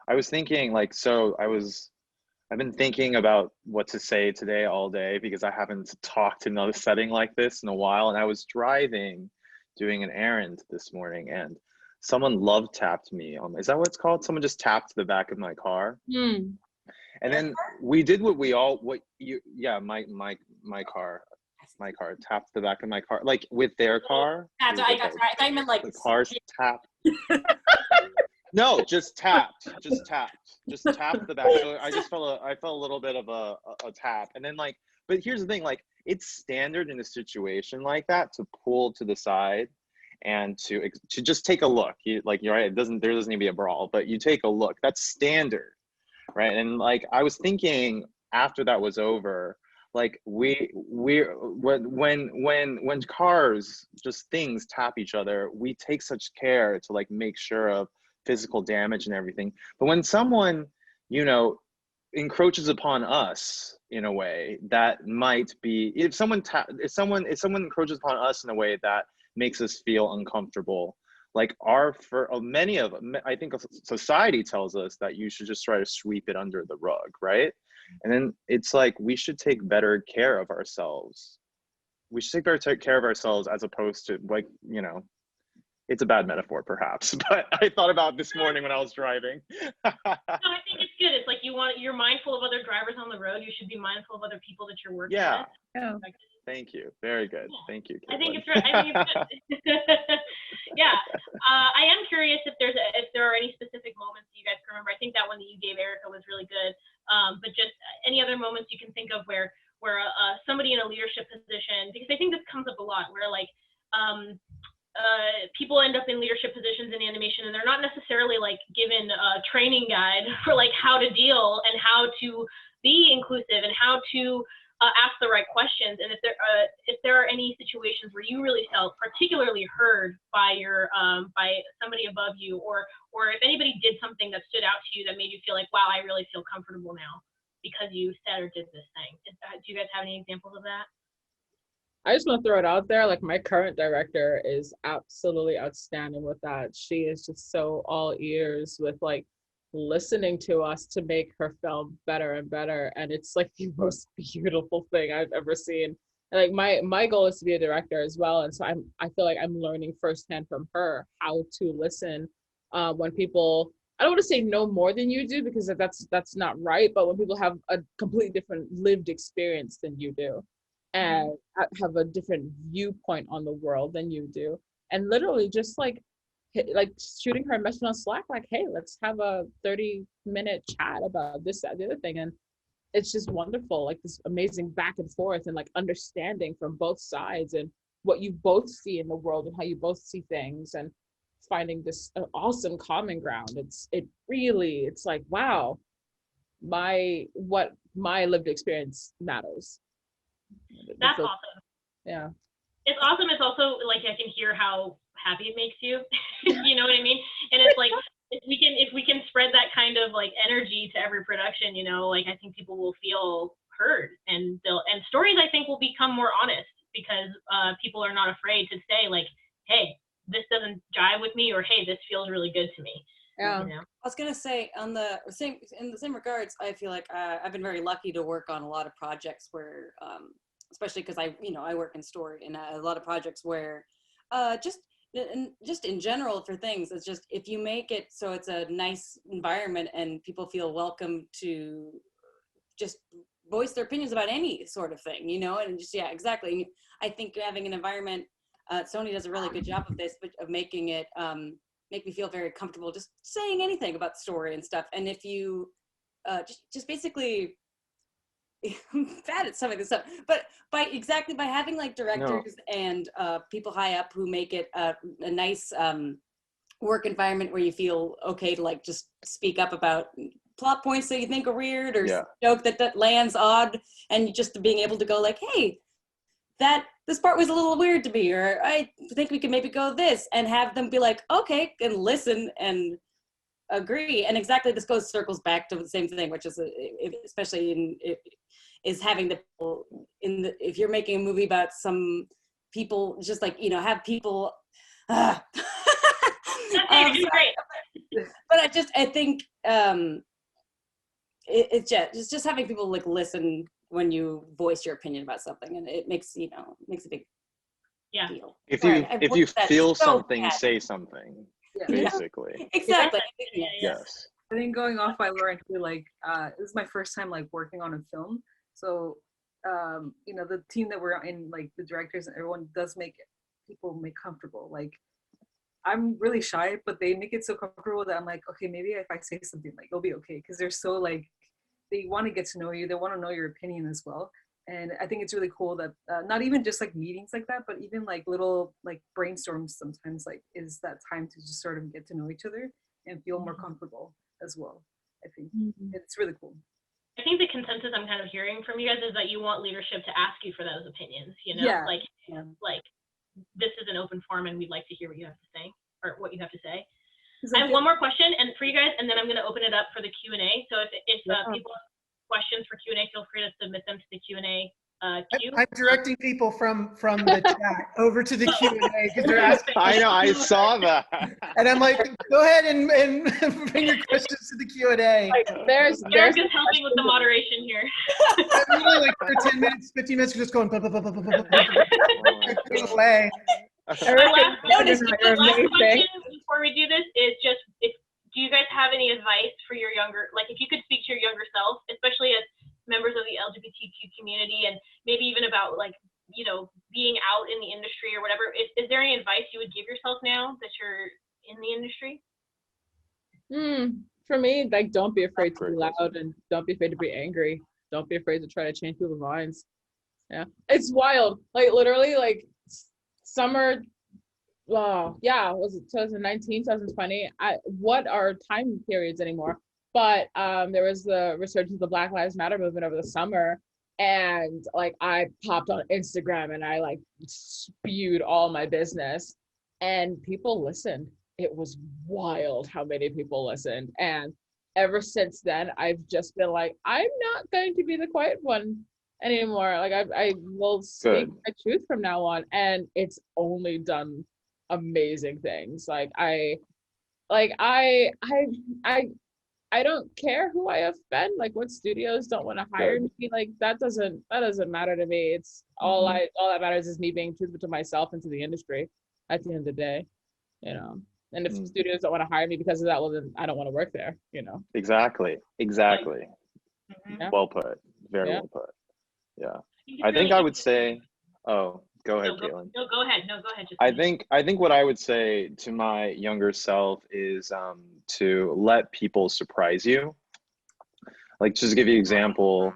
D: I was thinking I've been thinking about what to say today all day because I haven't talked in another setting like this in a while. And I was driving, doing an errand this morning, and someone love tapped me. Is that what it's called? Someone just tapped the back of my car. And then we did my car tapped the back of my car, like with their car.
E: I got right. I meant like
D: the car's tapped. No, just tapped the back. So I felt a little bit of a tap, and then but here's the thing, it's standard in a situation like that to pull to the side and to just take a look. You're right. There doesn't need to be a brawl, but you take a look. That's standard, right? And I was thinking after that was over, when cars, just things tap each other, we take such care to make sure of physical damage and everything. But when someone, encroaches upon us in a way that might be, if someone encroaches upon us in a way that makes us feel uncomfortable, many of them, I think society tells us that you should just try to sweep it under the rug, right? And then it's we should take better care of ourselves. We should take better care of ourselves as opposed to it's a bad metaphor perhaps, but I thought about it this morning when I was driving.
B: No, I think it's good. It's you're mindful of other drivers on the road. You should be mindful of other people that you're working with.
F: Yeah.
D: Thank you. Very good.
B: Yeah.
D: Thank you,
B: I think
D: Caitlin.
B: it's right. I think it's good. Yeah. I am curious if there are any specific moments that you guys can remember. I think that one that you gave, Erika, was really good. But just any other moments you can think of where somebody in a leadership position, because I think this comes up a lot, where people end up in leadership positions in animation, and they're not necessarily given a training guide for how to deal and how to be inclusive and how to ask the right questions. And if there are any situations where you really felt particularly heard by by somebody above you, or if anybody did something that stood out to you that made you feel wow, I really feel comfortable now because you said or did this thing. Do you guys have any examples of that?
C: I just want to throw it out there. My current director is absolutely outstanding with that. She is just so all ears with listening to us to make her film better and better. And it's the most beautiful thing I've ever seen. And my goal is to be a director as well. And so I feel I'm learning firsthand from her how to listen when people, I don't want to say know more than you do, because that's not right. But when people have a completely different lived experience than you do, and have a different viewpoint on the world than you do, and literally just shooting her a message on Slack, hey, let's have a 30-minute chat about this, that, the other thing. And it's just wonderful, this amazing back and forth and understanding from both sides and what you both see in the world and how you both see things, and finding this awesome common ground. It's wow, what my lived experience matters.
B: That's awesome.
C: Yeah.
B: It's awesome. It's also I can hear how happy it makes you. You know what I mean? And it's if we can spread that kind of energy to every production, I think people will feel heard, and stories I think will become more honest, because people are not afraid to say hey, this doesn't jive with me, or hey, this feels really good to me.
E: Yeah. I was gonna say in the same regards, I feel I've been very lucky to work on a lot of projects where, especially because I work in story, and a lot of projects where, just in general for things, it's just if you make it so it's a nice environment and people feel welcome to just voice their opinions about any sort of thing, and just exactly. I think having an environment, Sony does a really good job of this, but of making it make me feel very comfortable just saying anything about the story and stuff. And if you just basically bad at some of this stuff, but by having directors and people high up who make it a nice work environment where you feel okay to like just speak up about plot points that you think are weird or joke that lands odd, and just being able to go like, hey, this part was a little weird to me, or I think we could maybe go this, and have them be like, okay, and listen and agree. And exactly, this circles back to the same thing, which is especially is having the people if you're making a movie about some people, just like, you know, have people
B: Great.
E: but I think it's just having people like listen when you voice your opinion about something, and it makes a big deal.
D: If you feel something, say something. Basically.
E: Exactly.
D: Yes.
F: I think going off by Laura, I feel like this is my first time like working on a film. So you know, the team that we're in, like the directors and everyone, does make people comfortable. Like, I'm really shy, but they make it so comfortable that I'm like, okay, maybe if I say something, like, it'll be okay, because they're so like, they want to get to know you, they want to know your opinion as well. And I think it's really cool that not even just like meetings like that, but even like little like brainstorms sometimes like is that time to just sort of get to know each other and feel more comfortable as well. I think it's really cool.
B: I think the consensus I'm kind of hearing from you guys is that you want leadership to ask you for those opinions, you know, like this is an open forum and we'd like to hear what you have to say, or what you have to say. I have one more question and for you guys, and then I'm going to open it up for the Q&A. So if people have questions for Q&A, feel free to submit them to the Q&A queue.
G: I'm directing people from the chat over to the Q&A because they're asking.
D: I know, I saw that.
G: And I'm like, go ahead and bring your questions to the Q&A.
C: Like, there's
B: Erika's helping with the moderation here.
G: I'm really like for 10 minutes, 15 minutes, just going away.
B: My last question before we do this is just, do you guys have any advice for your younger, like if you could speak to your younger self, especially as members of the LGBTQ community, and maybe even about like, you know, being out in the industry or whatever, is there any advice you would give yourself now that you're in the industry?
C: For me, like, don't be afraid to be loud, and don't be afraid to be angry. Don't be afraid to try to change people's minds. Yeah, it's wild. Like literally, like summer. Was it 2019, 2020? What are time periods anymore? But there was the resurgence of the Black Lives Matter movement over the summer, and like I popped on Instagram and I like spewed all my business, and people listened. It was wild how many people listened, and ever since then I've just been like, I'm not going to be the quiet one anymore. Like I will speak my truth from now on, and it's only done amazing things. Like I don't care who I offend, like what studios don't want to hire me, like that doesn't matter to me. It's all that matters is me being truthful to myself and to the industry at the end of the day, you know. And if studios don't want to hire me because of that, well then I don't want to work there, you know.
D: Exactly.
C: Yeah.
D: Well put. Very well put. Yeah. I think I would say, go ahead, Caitlin.
B: No, go ahead.
D: I think what I would say to my younger self is to let people surprise you. Like, just to give you an example,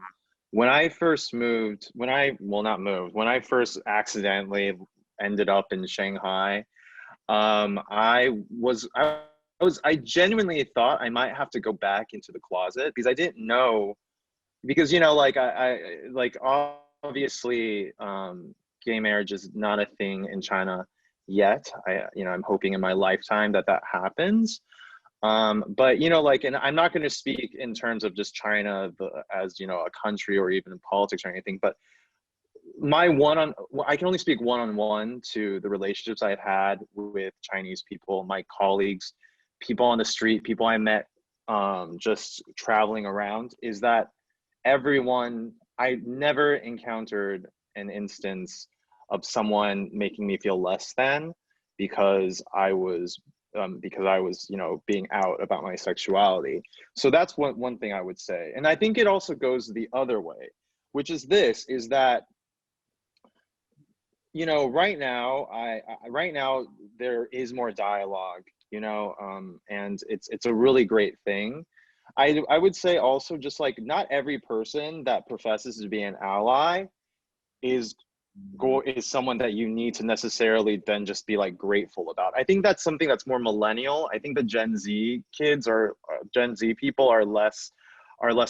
D: when I first when I first accidentally ended up in Shanghai, I genuinely thought I might have to go back into the closet because I didn't know, because, you know, like I like obviously gay marriage is not a thing in China yet. I'm hoping in my lifetime that happens. But, you know, like, and I'm not going to speak in terms of just China as, you know, a country or even in politics or anything, but I can only speak one-on-one to the relationships I've had with Chinese people, my colleagues, people on the street, people I met just traveling around, is that I never encountered an instance of someone making me feel less than because I was, you know, being out about my sexuality. So that's one thing I would say. And I think it also goes the other way, which is that, you know, right now there is more dialogue, you know, and it's a really great thing. I would say also, just like, not every person that professes to be an ally is is someone that you need to necessarily then just be like grateful about. I think that's something that's more millennial. I think the Gen Z kids or Gen Z people are less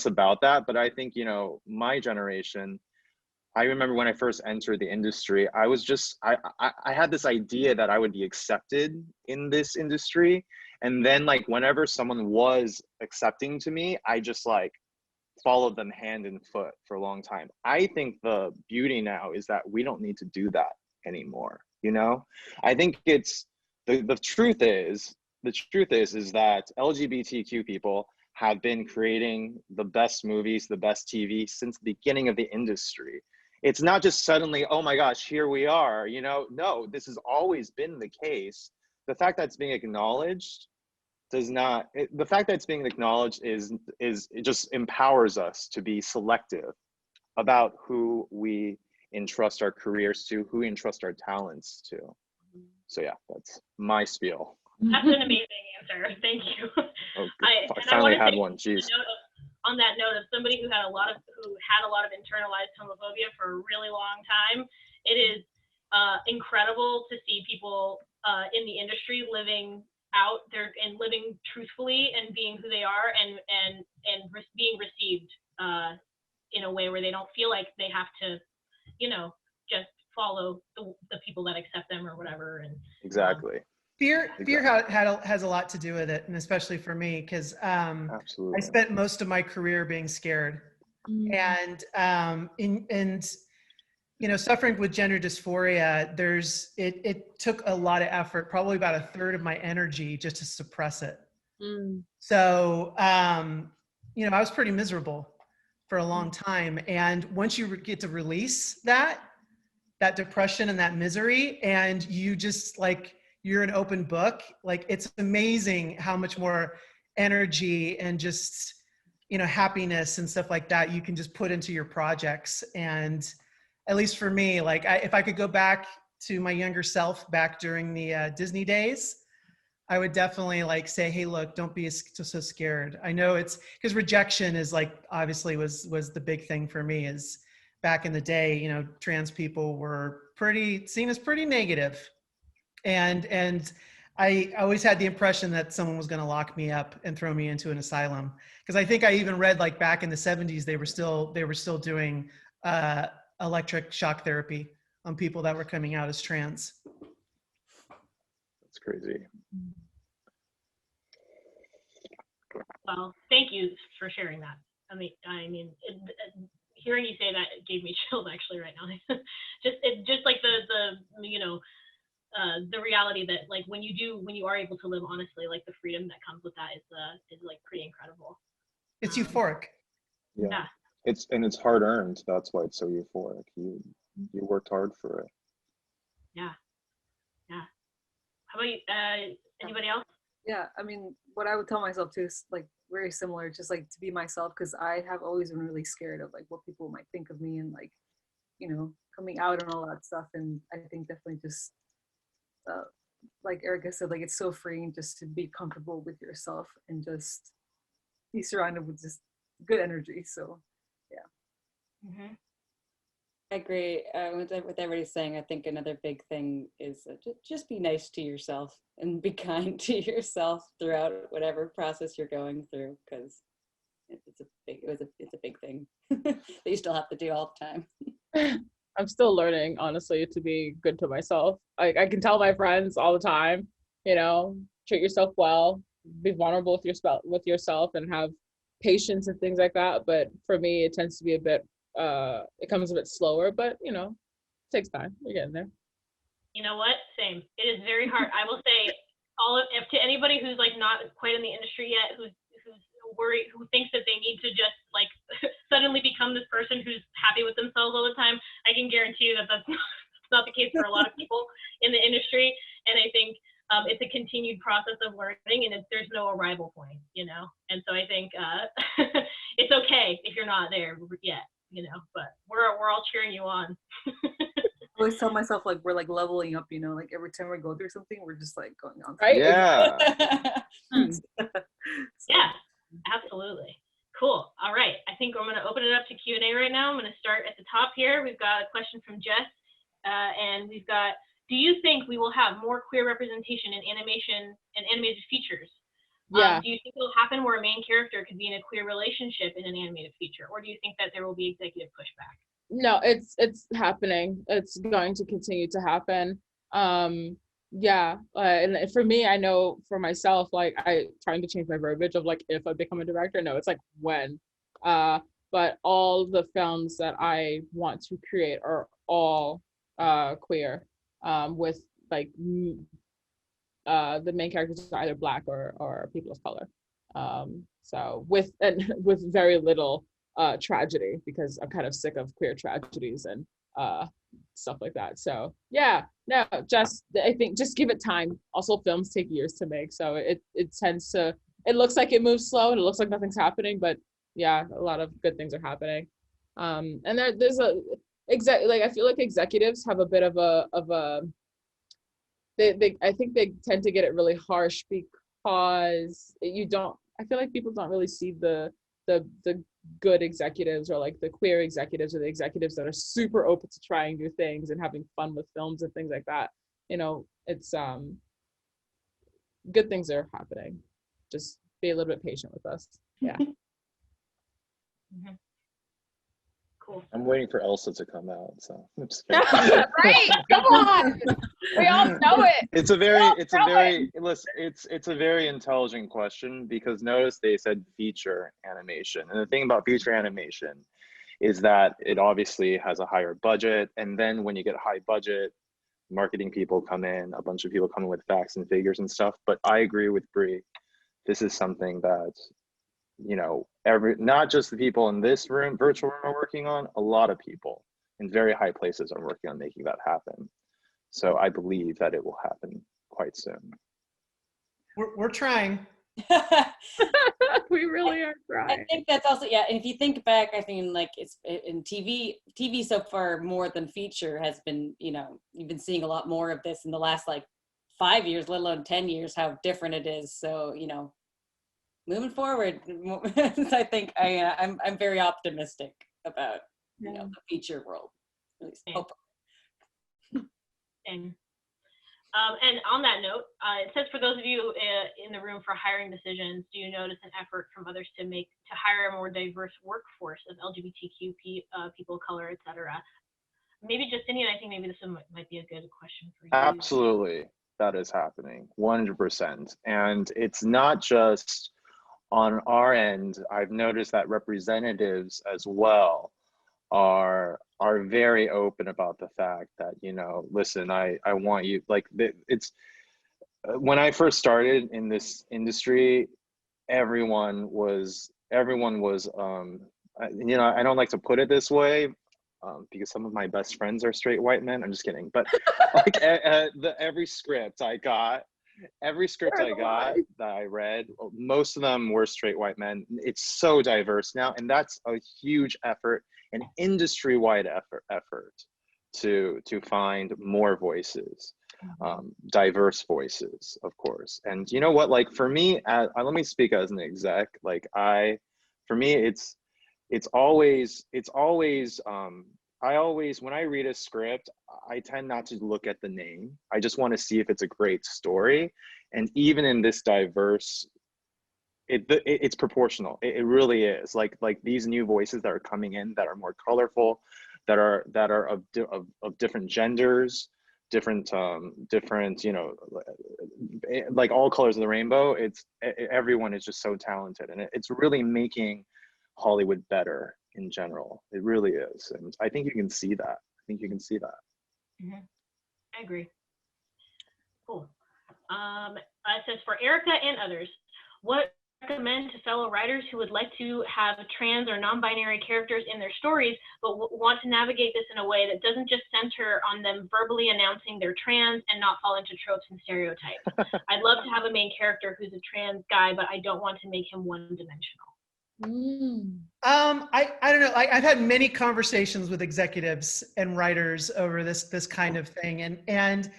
D: about that. But I think, you know, my generation, I remember when I first entered the industry, I was just, I had this idea that I would be accepted in this industry. And then like whenever someone was accepting to me, I just like followed them hand and foot for a long time. I think the beauty now is that we don't need to do that anymore. You know, I think it's the truth is that LGBTQ people have been creating the best movies, the best TV since the beginning of the industry. It's not just suddenly, oh my gosh, here we are, you know. No, this has always been the case. The fact that it's being acknowledged does not, the fact that it's being acknowledged is it just empowers us to be selective about who we entrust our careers to, who we entrust our talents to. So yeah, that's my spiel.
B: That's an amazing answer. Thank you.
D: Oh, I finally had one. Jeez.
B: On that note, of somebody who had a lot of internalized homophobia for a really long time, it is incredible to see people in the industry living out there and living truthfully and being who they are and being received in a way where they don't feel like they have to, you know, just follow the people that accept them or whatever. And
D: exactly.
G: Fear has a lot to do with it, and especially for me, because
D: absolutely,
G: I spent most of my career being scared, and you know, suffering with gender dysphoria. It took a lot of effort, probably about a third of my energy, just to suppress it. So you know, I was pretty miserable for a long time, and once you get to release that depression and that misery, and you just like, you're an open book, like it's amazing how much more energy and just, you know, happiness and stuff like that you can just put into your projects. And at least for me, like if I could go back to my younger self back during the Disney days, I would definitely like say, hey, look, don't be so scared. I know it's because rejection is like, obviously was the big thing for me. Is back in the day, you know, trans people were seen as pretty negative. And I always had the impression that someone was going to lock me up and throw me into an asylum. Because I think I even read like back in the 70s, they were still doing electric shock therapy on people that were coming out as trans.
D: That's crazy.
B: Well, thank you for sharing that. I mean, hearing you say that gave me chills actually right now. just like the you know, the reality that like when you are able to live honestly, like the freedom that comes with that is like pretty incredible.
G: It's euphoric.
D: Yeah. It's hard earned. That's why it's so euphoric. You worked hard for it.
B: Yeah. How about you? Anybody else?
F: Yeah, I mean, what I would tell myself too is like very similar, just like to be myself, because I have always been really scared of like what people might think of me and like, you know, coming out and all that stuff. And I think definitely just like Erika said, like it's so freeing just to be comfortable with yourself and just be surrounded with just good energy. So yeah.
E: I agree with everybody saying. I think another big thing is just be nice to yourself and be kind to yourself throughout whatever process you're going through, because it's a big thing that you still have to do all the time.
C: I'm still learning, honestly, to be good to myself. I can tell my friends all the time, you know, treat yourself well, be vulnerable with yourself, and have patience and things like that. But for me, it tends to be a bit. It comes a bit slower, but you know, it takes time. You're getting there.
B: You know what? Same. It is very hard. I will say, to anybody who's like not quite in the industry yet, who's worried, who thinks that they need to just like suddenly become this person who's happy with themselves all the time, I can guarantee you that that's not the case for a lot of people in the industry. And I think it's a continued process of learning, and there's no arrival point, you know. And so I think it's okay if you're not there yet. You know, but we're all cheering you on.
F: I always tell myself like we're like leveling up, you know, like every time we go through something, we're just like going on.
C: Right?
D: Yeah.
B: Yeah, absolutely. Cool. All right. I think I'm going to open it up to Q&A right now. I'm going to start at the top here. We've got a question from Jess. and we've got, do you think we will have more queer representation in animation and animated features?
C: Yeah.
B: Do you think it'll happen where a main character could be in a queer relationship in an animated feature? Or do you think that there will be executive pushback?
C: No, it's happening. It's going to continue to happen. Yeah, and for me, I know for myself, like I trying to change my verbiage of like if I become a director. No, it's like when. But all the films that I want to create are all queer, with like the main characters are either Black or people of color. So with very little tragedy, because I'm kind of sick of queer tragedies and stuff like that. So yeah, no, I think just give it time. Also, films take years to make, so it tends to, it looks like it moves slow and it looks like nothing's happening, but yeah, a lot of good things are happening. And there's like I feel like executives have a bit of a I think they tend to get it really harsh because I feel like people don't really see the good executives, or like the queer executives, or the executives that are super open to trying new things and having fun with films and things like that. You know, it's good things are happening. Just be a little bit patient with us. Yeah.
B: Mm-hmm. Cool.
D: I'm waiting for Elsa to come out, so I'm just kidding.
C: Right? Come on. We all know it.
D: It's a very intelligent question, because notice they said feature animation. And the thing about feature animation is that it obviously has a higher budget. And then when you get high budget, marketing people come in, a bunch of people come in with facts and figures and stuff. But I agree with Brie. This is something that, you know, not just the people in this room, virtual room, are working on. A lot of people in very high places are working on making that happen. So I believe that it will happen quite soon.
G: We're trying.
C: We really are trying.
E: I think that's also, yeah, and if you think back, I think like it's in TV so far more than feature has been, you know, you've been seeing a lot more of this in the last like 5 years, let alone 10 years, how different it is. So, you know, moving forward, I think I'm very optimistic about, you know, the feature world. At least hope.
B: And on that note, it says, for those of you in the room for hiring decisions, do you notice an effort from others to hire a more diverse workforce of LGBTQ people of color, et cetera? Maybe Justinian, I think maybe this one might be a good question for you.
D: Absolutely, that is happening, 100%. And it's not just on our end. I've noticed that representatives as well are very open about the fact that, you know, listen, I want you, like, it's when I first started in this industry, everyone was you know, I don't like to put it this way, because some of my best friends are straight white men. I'm just kidding, but like every script I got that I read, most of them were straight white men. It's so diverse now, and that's a huge effort, an industry-wide effort to find more voices, diverse voices, of course. And you know what, like for me, let me speak as an exec, like for me, it's always I always, when I read a script, I tend not to look at the name. I just want to see if it's a great story. And even in this diverse, it's proportional. It really is. Like these new voices that are coming in that are more colorful, that are of different genders, different, you know, like all colors of the rainbow. Everyone is just so talented, and it's really making Hollywood better in general. It really is. And I think you can see that.
B: Mm-hmm. I agree. Cool. It says, for Erika and others, what recommend to fellow writers who would like to have trans or non-binary characters in their stories, but want to navigate this in a way that doesn't just center on them verbally announcing they're trans and not fall into tropes and stereotypes? I'd love to have a main character who's a trans guy, but I don't want to make him one-dimensional.
G: I don't know. I've had many conversations with executives and writers over this kind of thing, and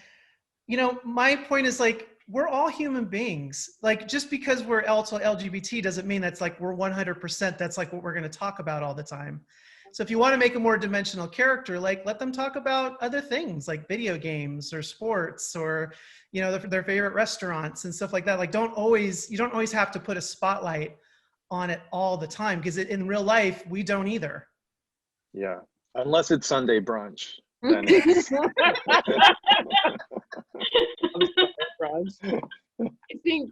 G: you know, my point is, like, we're all human beings. Like, just because we're also LGBT doesn't mean that's like we're 100%. That's like what we're going to talk about all the time. So if you want to make a more dimensional character, like let them talk about other things like video games or sports or, you know, their favorite restaurants and stuff like that. Like you don't always have to put a spotlight on it all the time, because in real life, we don't either.
D: Yeah, unless it's Sunday brunch. Then it's...
C: I think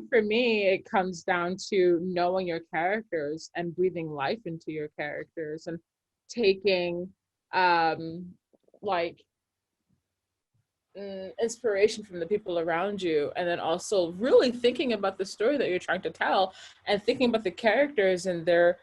C: for me, it comes down to knowing your characters and breathing life into your characters and taking inspiration from the people around you, and then also really thinking about the story that you're trying to tell and thinking about the characters and their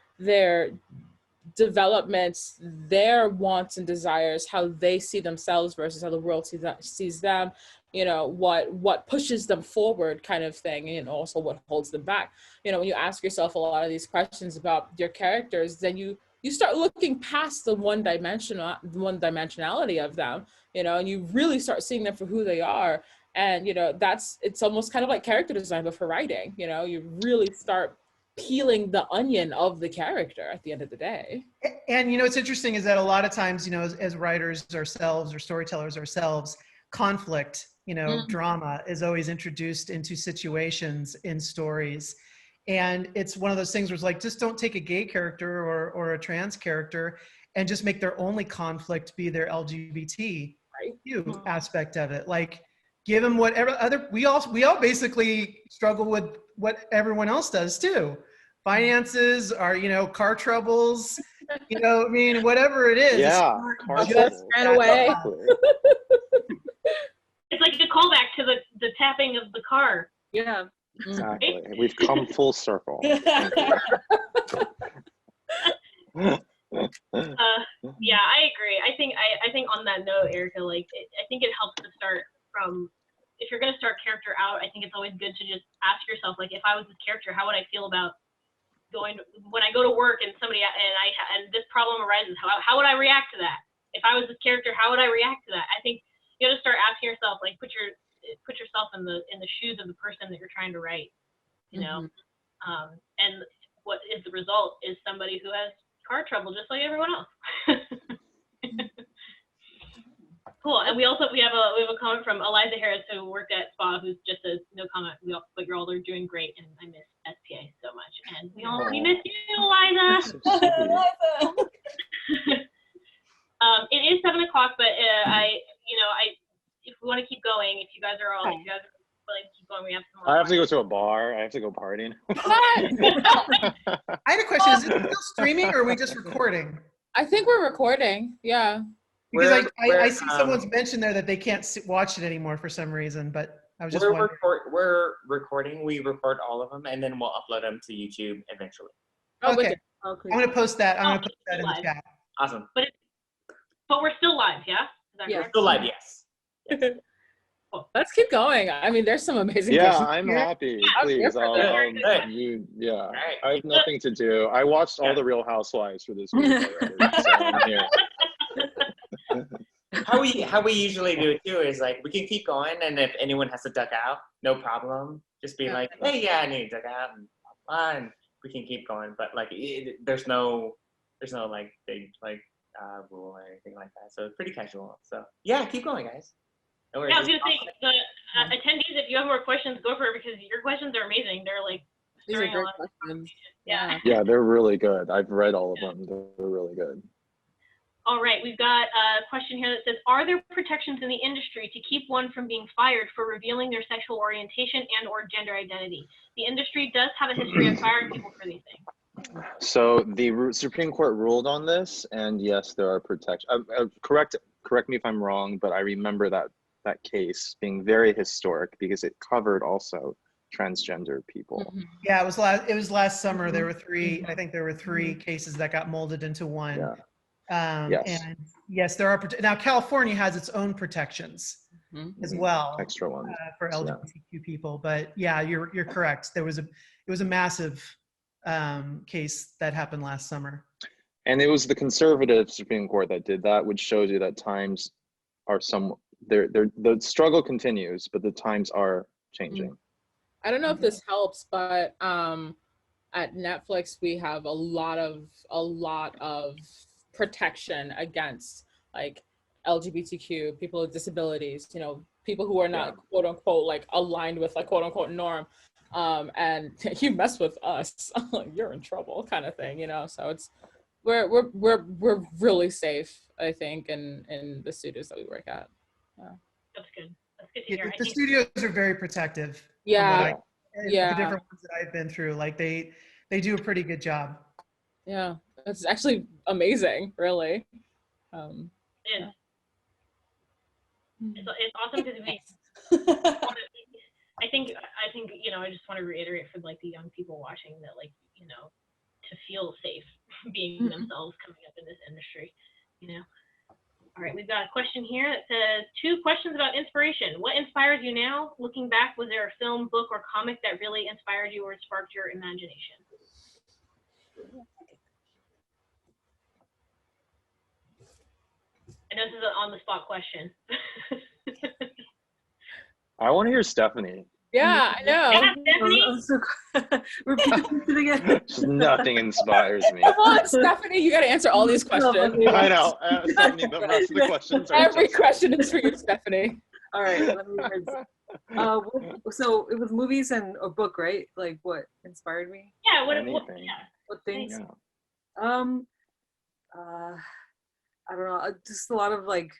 C: developments, their wants and desires, how they see themselves versus how the world sees them, you know, what pushes them forward kind of thing, and also what holds them back. You know, when you ask yourself a lot of these questions about your characters, then you start looking past the one dimensionality of them, you know, and you really start seeing them for who they are. And, you know, it's almost kind of like character design, but for writing, you know, you really start peeling the onion of the character at the end of the day.
G: And, you know, what's interesting is that a lot of times, you know, as writers ourselves or storytellers ourselves, conflict, you know, drama is always introduced into situations in stories. And it's one of those things where it's like, just don't take a gay character or a trans character and just make their only conflict be their LGBTQ aspect of it. Like, give them whatever other, we all basically struggle with what everyone else does too. Finances, are, you know, car troubles, you know, I mean, whatever it is.
D: Yeah,
C: just ran away.
B: It's like a callback to the tapping of the car.
F: Yeah.
D: Exactly. We've come full circle.
B: Yeah, I agree. I think on that note, Erika, like I think it helps to start from, if you're gonna start character out, I think it's always good to just ask yourself, like, if I was this character, how would I feel about when I go to work and and this problem arises? How would I react to that? If I was this character, how would I react to that? I think you got to start asking yourself, like, put yourself in the shoes of the person that you're trying to write, you know. And what is the result is somebody who has car trouble just like everyone else. Cool. And we have a comment from Eliza Harris, who worked at SPA, who just says, no comment, but you all are doing great, and I miss SPA so much. And we miss you, Eliza. It is 7 o'clock, but if we want to keep going, if you guys are willing to keep going, we have some more.
D: I have to go to a bar. I have to go partying.
G: I had a question. Is it still streaming or are we just recording?
C: I think we're recording. Yeah.
G: Because I see someone's mentioned there that they can't watch it anymore for some reason, but I was just wondering.
A: We're recording. We record all of them, and then we'll upload them to YouTube eventually.
G: Okay. I'm going to post that. I'm going to put that in the chat.
A: Awesome.
B: But we're still live, yeah?
A: We're still live, yes.
B: Cool.
C: Let's keep going. I mean, there's some amazing
D: questions. I'm happy. Please.
B: Right.
D: I have nothing to do. I watched all the Real Housewives for this week already, so I'm here.
A: How we usually do it too is like we can keep going, and if anyone has to duck out, no problem. Just be like, hey, I need to duck out, and we can keep going. But like, there's no like big like rule or anything like that. So it's pretty casual. So yeah, keep going, guys. No worries.
B: Yeah, I was gonna say the attendees, if you have more questions, go for it, because your questions are amazing. They're like stirring a lot of questions. Yeah.
D: Yeah, they're really good. I've read all of them. They're really good.
B: All right, we've got a question here that says, are there protections in the industry to keep one from being fired for revealing their sexual orientation and or gender identity? The industry does have a history of firing people for these things.
D: So the Supreme Court ruled on this, and yes, there are protections. Correct me if I'm wrong, but I remember that case being very historic because it covered also transgender people.
G: Yeah, it was last summer. There were three. I think there were three cases that got molded into one.
D: Yeah.
G: Yes. And yes, there are now California has its own protections as well,
D: extra ones
G: for LGBTQ people. But yeah, you're correct. It was a massive case that happened last summer.
D: And it was the conservative Supreme Court that did that, which shows you that times are the struggle continues, but the times are changing.
C: I don't know if this helps, but at Netflix we have a lot of protection against like LGBTQ, people with disabilities, you know, people who are not quote unquote like aligned with like quote unquote norm. And you mess with us, you're in trouble kind of thing, you know. So it's we're really safe, I think, in the studios that we work at. Yeah.
B: That's good. That's good to hear.
G: The studios are very protective.
C: Yeah.
G: The different ones that I've been through, like they do a pretty good job.
C: Yeah, it's actually amazing, really.
B: It is. It's awesome because we. I think you know, I just want to reiterate for like the young people watching that, like, you know, to feel safe being themselves coming up in this industry, you know. All right, we've got a question here that says 2 questions about inspiration. What inspires you now? Looking back, was there a film, book, or comic that really inspired you or sparked your imagination? I know this is an on-the-spot question.
D: I want to hear Stephanie.
C: Yeah, I know.
B: Yeah, Stephanie.
F: Repeat it again.
D: Nothing inspires me.
C: Come on, Stephanie, you got to answer all these questions.
D: I know, Stephanie. The rest of the questions are
C: Every
D: just...
C: question is for you, Stephanie.
F: All right. Let me so it was movies and a book, right? Like what inspired me?
B: Yeah. What
F: things?
D: Yeah.
F: I don't know. Just a lot of like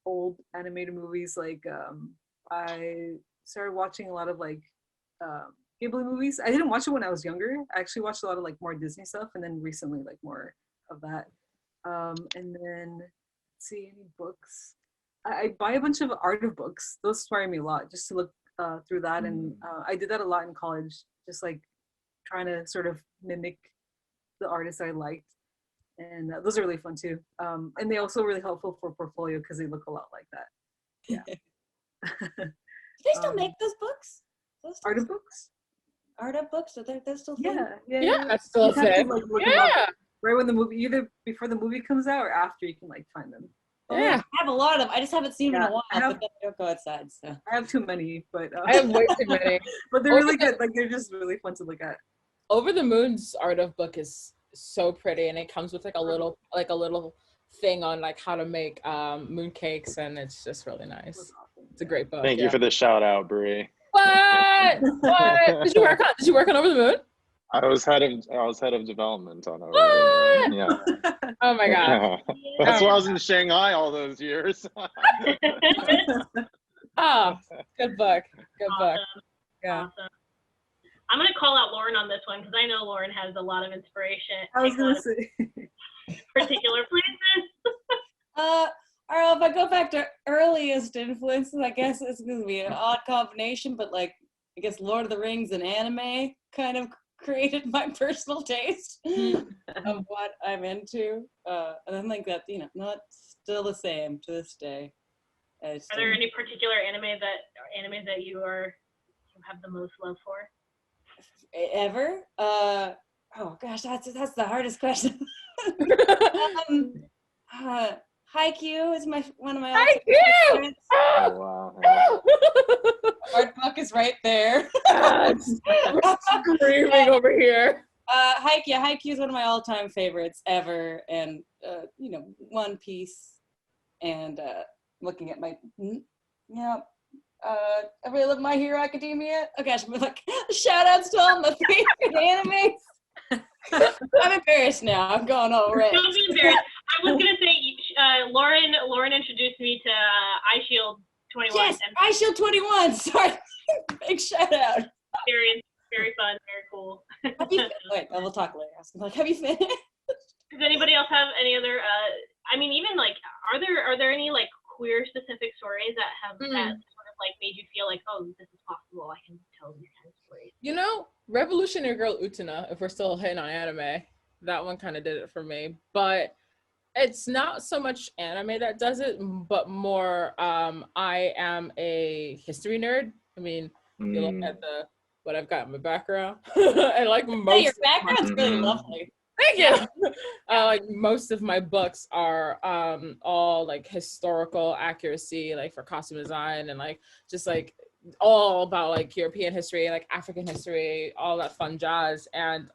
F: old animated movies. Like I started watching a lot of like Ghibli movies. I didn't watch it when I was younger. I actually watched a lot of like more Disney stuff, and then recently like more of that. And then let's see, any books. I buy a bunch of art of books. Those inspire me a lot, just to look through that. And I did that a lot in college, just like trying to sort of mimic the artists I liked. And those are really fun too. And they're also really helpful for portfolio because they look a lot like that. Yeah.
E: Do they still make those books?
F: Art of books?
E: Art of books? Are they still
C: Yeah, that's still a thing.
F: Like, look them up right when the movie, either before the movie comes out or after, you can like find them.
E: Yeah, I have a lot of them. I just haven't seen them in a while, but then I don't go outside. So
F: I have too many, but
C: I have way too many.
F: But they're really good. Like they're just really fun to look at.
C: Over the Moon's art of book is so pretty, and it comes with like a little thing on like how to make moon cakes, and it's just really nice. It's a great book.
D: Thank you for the shout out, Brie.
C: What? Did you work on Over the Moon?
D: I was head of development on Over
C: What?
D: the Moon. Yeah.
C: Oh my god.
D: Yeah. That's why I was in Shanghai all those years.
C: Oh, good book. Good book. Yeah.
B: Awesome. I'm gonna call out Lauren on this one because I know Lauren has a lot of inspiration.
F: I was gonna say
B: particular places.
E: Or if I go back to earliest influences, I guess it's gonna be an odd combination, but like I guess Lord of the Rings and anime kind of created my personal taste of what I'm into. And I think that, you know, not still the same to this day.
B: Are there any particular animes that you have the most love for?
E: Ever? Oh gosh, that's the hardest question. Haikyuu is one of my
C: Haikyuu!
D: Oh, wow.
E: Art book is right there.
C: Screaming over here.
E: Haikyuu is one of my all-time favorites ever, and you know, One Piece, and looking at my I really love My Hero Academia. Oh gosh, I'm like, shout outs to all my favorite animes. I'm embarrassed now. I'm going over it.
B: Don't be embarrassed. I was gonna say, Lauren introduced me to iShield 21.
E: Yes, iShield 21. Sorry, big shout out.
B: Very fun, very cool.
E: Wait, we'll talk later. I was like, have you finished?
B: Does anybody else have any other? I mean, even like, are there any like queer specific stories that have that sort of like made you feel like, oh, this is possible? I can tell these kind of stories.
C: You know, Revolutionary Girl Utena, if we're still hitting on anime, that one kind of did it for me. But it's not so much anime that does it, but more I am a history nerd. I mean, you look at what I've got in my background. I like most.
E: Hey, your background's really lovely.
C: Thank you. Like most of my books are all like historical accuracy, like for costume design, and like just like all about like European history, like African history, all that fun jazz. And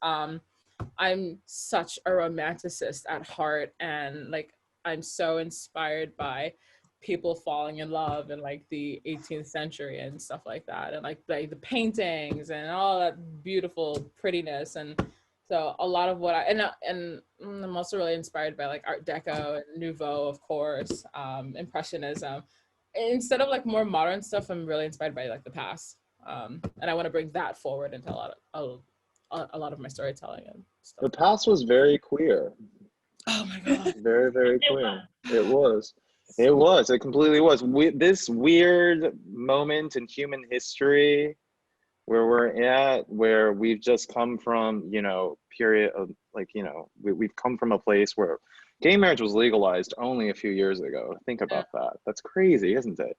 C: I'm such a romanticist at heart, and like I'm so inspired by people falling in love in like the 18th century and stuff like that, and like the paintings and all that beautiful prettiness. And so a lot of what and I'm also really inspired by like Art Deco and Nouveau, of course, Impressionism. Instead of like more modern stuff, I'm really inspired by like the past, and I want to bring that forward into a lot of my storytelling and stuff.
D: The past was very queer.
C: Oh my god!
D: Very, very queer. It was. It was. It completely was. This weird moment in human history where we're at, where we've just come from, you know, period of like, you know, we've come from a place where gay marriage was legalized only a few years ago. Think about that. That's crazy, isn't it?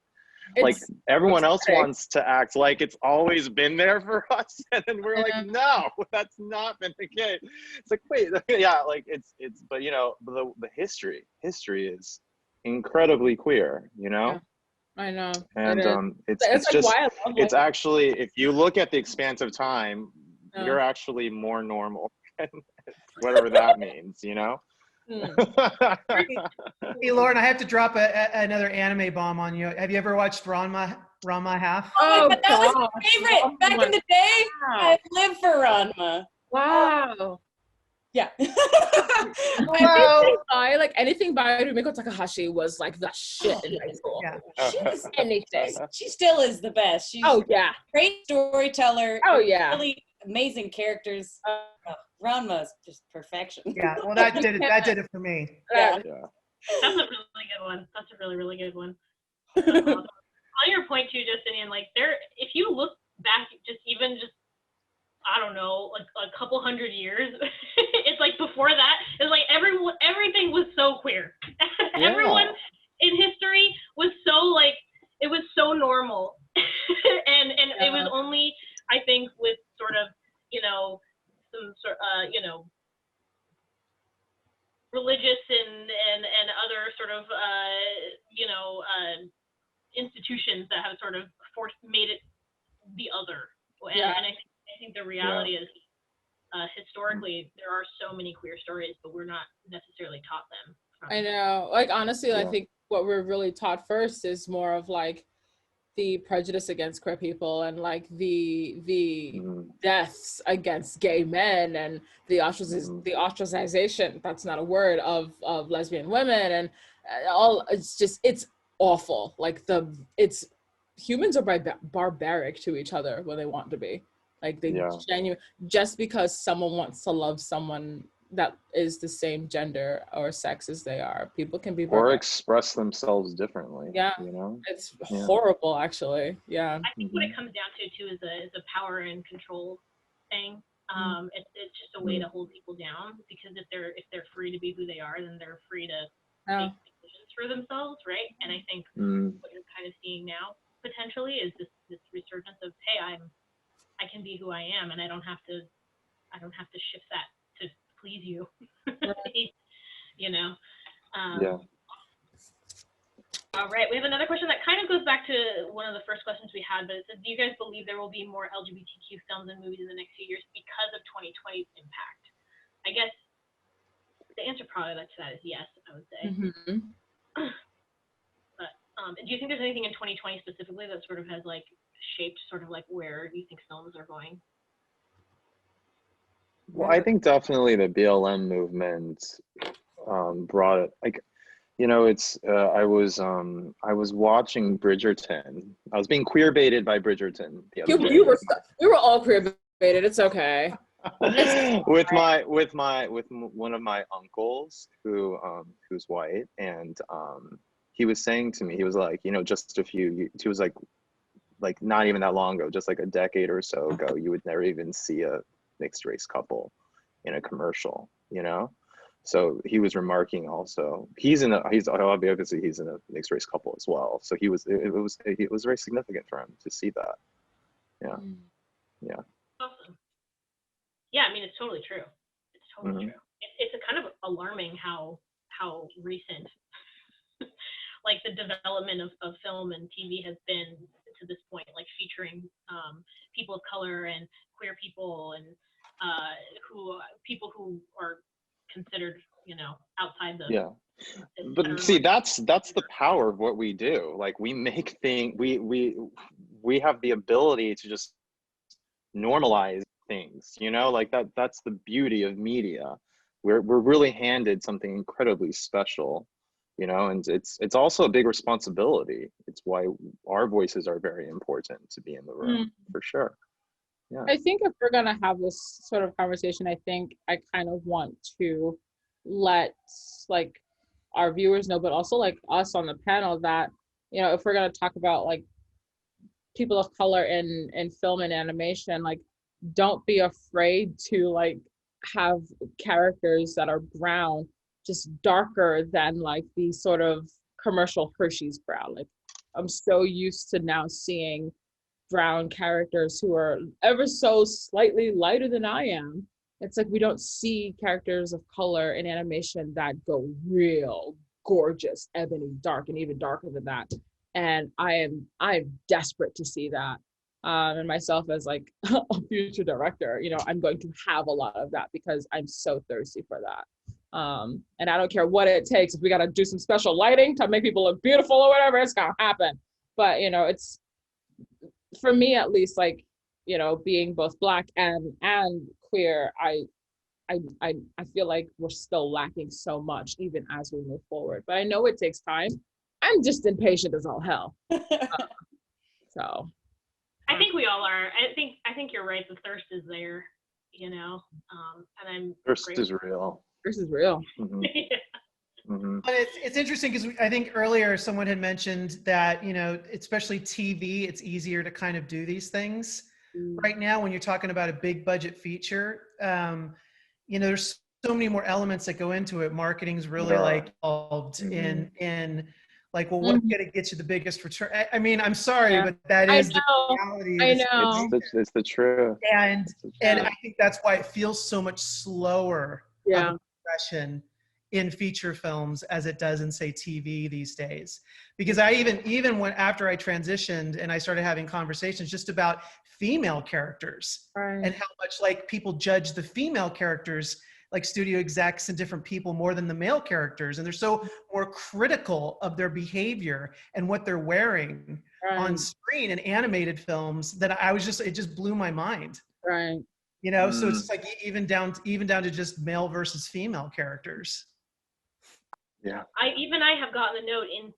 D: Like everyone else wants to act like it's always been there for us, and then we're like, no, that's not been the case. It's like, wait, yeah, like it's, but you know, the history is incredibly queer, you know.
C: Yeah, I know.
D: And it's
C: like
D: just
C: why I love
D: it's
C: like,
D: actually, if you look at the expanse of time,
C: Yeah.
D: you're actually more normal, whatever that means, you know.
G: Hey, Lauren, I have to drop another anime bomb on you. Have you ever watched Ranma Half?
E: Oh my God, that was my favorite.
C: Oh
E: Back
C: my
E: in the day,
C: God.
E: I lived for Ranma.
C: Wow.
E: Yeah.
C: Anything by Rumiko Takahashi was like the shit in high school.
G: Yeah.
E: She's
C: Anything.
E: she still is the best. She's
C: Oh yeah.
E: great storyteller.
C: Oh yeah.
E: Really amazing characters. Ranma's just perfection.
G: Yeah. Well, that did it. That did it for me.
E: Yeah.
B: That's a really good one. That's a really, really good one. On your point too, Justinian, like if you look back, I don't know, like a couple hundred years, it's like before that, it's like everything was so queer.
D: Yeah.
B: Everyone in history was so like, it was so normal. and it was only, I think, with sort of, you know, some sort you know, religious and other sort of you know, institutions that have sort of made it the other. And I think the reality is historically there are so many queer stories, but we're not necessarily taught them.
C: I know. Like honestly, I think what we're really taught first is more of like the prejudice against queer people and like the deaths against gay men and the ostracization, that's not a word, of lesbian women and all. It's awful. Like humans are barbaric to each other when they want to be. Like they just because someone wants to love someone that is the same gender or sex as they are, people can be
D: or express themselves differently.
C: Yeah,
D: you know,
C: it's horrible, actually. Yeah,
B: I think what it comes down to too is a power and control thing. It's just a way to hold people down, because if they're free to be who they are, then they're free to make decisions for themselves, right? And I think what you're kind of seeing now potentially is this resurgence of, hey, I can be who I am, and I don't have to shift that to please you. You know. All right, we have another question that kind of goes back to one of the first questions we had, but it says, do you guys believe there will be more LGBTQ films and movies in the next few years because of 2020's impact? I guess the answer probably to that is yes, I would say. But do you think there's anything in 2020 specifically that sort of has like shaped sort of like where you think films are going?
D: Well, I think definitely the BLM movement brought it. Like, you know, it's I was watching Bridgerton. I was being queer baited by Bridgerton the other day.
C: We were all queer baited. It's okay.
D: with one of my uncles who's white, and he was saying to me, he was like, you know, he was like not even that long ago, just like a decade or so ago, you would never even see a mixed race couple in a commercial, you know. So he was remarking also, he's obviously he's in a mixed race couple as well. So it was very significant for him to see that. Yeah.
B: Awesome. Yeah, I mean, it's totally true. It's totally true. It's a kind of alarming how recent like the development of film and TV has been to this point, like featuring people of color and queer people and people who are considered, outside the.
D: Yeah.
B: the
D: But see, that's the power of what we do. Like we make things, we have the ability to just normalize things, like that's the beauty of media. We're really handed something incredibly special, and it's also a big responsibility. It's why our voices are very important to be in the room, for sure. Yeah.
C: I think if we're gonna have this sort of conversation, I think I kind of want to let like our viewers know, but also like us on the panel, that if we're gonna talk about like people of color in film and animation, like don't be afraid to like have characters that are brown, just darker than like the sort of commercial Hershey's brown. Like I'm so used to now seeing brown characters who are ever so slightly lighter than I am. It's like we don't see characters of color in animation that go real gorgeous, ebony, dark, and even darker than that. And I'm desperate to see that. And myself as like a future director, I'm going to have a lot of that because I'm so thirsty for that. And I don't care what it takes. If we got to do some special lighting to make people look beautiful or whatever, it's gonna happen. But it's, for me at least, like being both Black and queer, I feel like we're still lacking so much even as we move forward. But I know it takes time. I'm just impatient as all hell. So
B: I think we all are. I think you're right. The thirst is there, and I'm
D: Thirst
B: grateful.
D: is real.
C: this is real.
D: Mhm. Mhm.
G: But it's interesting because I think earlier someone had mentioned that, especially TV, it's easier to kind of do these things. Right now, when you're talking about a big budget feature, there's so many more elements that go into it. Marketing's really like involved in like, well, what's going to get you the biggest return? I mean, I'm sorry, but that is the reality.
C: I know.
D: It's the truth.
G: And I think that's why it feels so much slower of a progression in feature films as it does in, say, TV these days. Because I even when after I transitioned and I started having conversations just about female characters and how much like people judge the female characters, like studio execs and different people, more than the male characters, and they're so more critical of their behavior and what they're wearing on screen in animated films, that it just blew my mind.
C: Right.
G: So it's like even down to just male versus female characters.
D: Yeah.
B: I have gotten a note in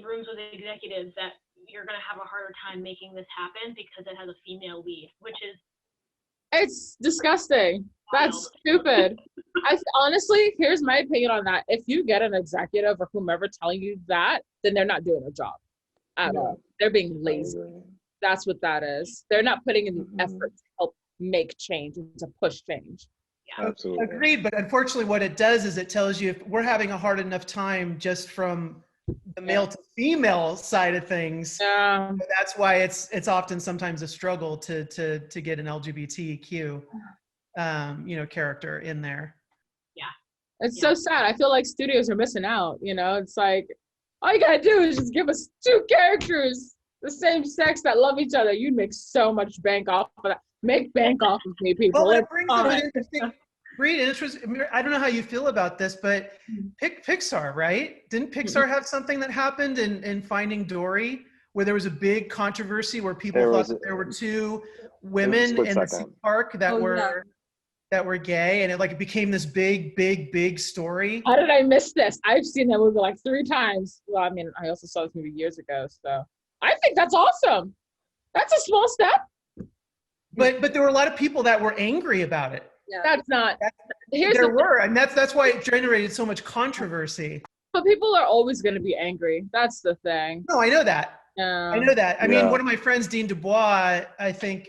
B: rooms with executives that you're going to have a harder time making this happen because it has a female lead, which is,
C: it's disgusting. That's stupid. Honestly, here's my opinion on that. If you get an executive or whomever telling you that, then they're not doing their job at all. They're being lazy. That's what that is. They're not putting in the effort to help make change and to push change.
B: Yeah.
D: Absolutely.
G: Agreed, but unfortunately what it does is it tells you if we're having a hard enough time just from the male to female side of things. That's why it's often sometimes a struggle to get an LGBTQ character in there.
B: Yeah.
C: It's so sad. I feel like studios are missing out. It's like all you gotta do is just give us 2 characters the same sex that love each other. You'd make so much bank off of that. Make bank off of me, people.
G: Well, it brings up an interesting Brie, I don't know how you feel about this, but Pixar, right? Didn't Pixar have something that happened in Finding Dory, where there was a big controversy where people thought that there were 2 women in the theme park that were gay, and it became this big story.
C: How did I miss this? I've seen that movie like 3 times. Well, I mean, I also saw this movie years ago, so I think that's awesome. That's a small step.
G: But there were a lot of people that were angry about it.
E: Yeah.
C: That's not.
G: And that's why it generated so much controversy.
C: But people are always going to be angry. That's the thing.
G: No, I know that. I know that. I mean, one of my friends, Dean Dubois, I think,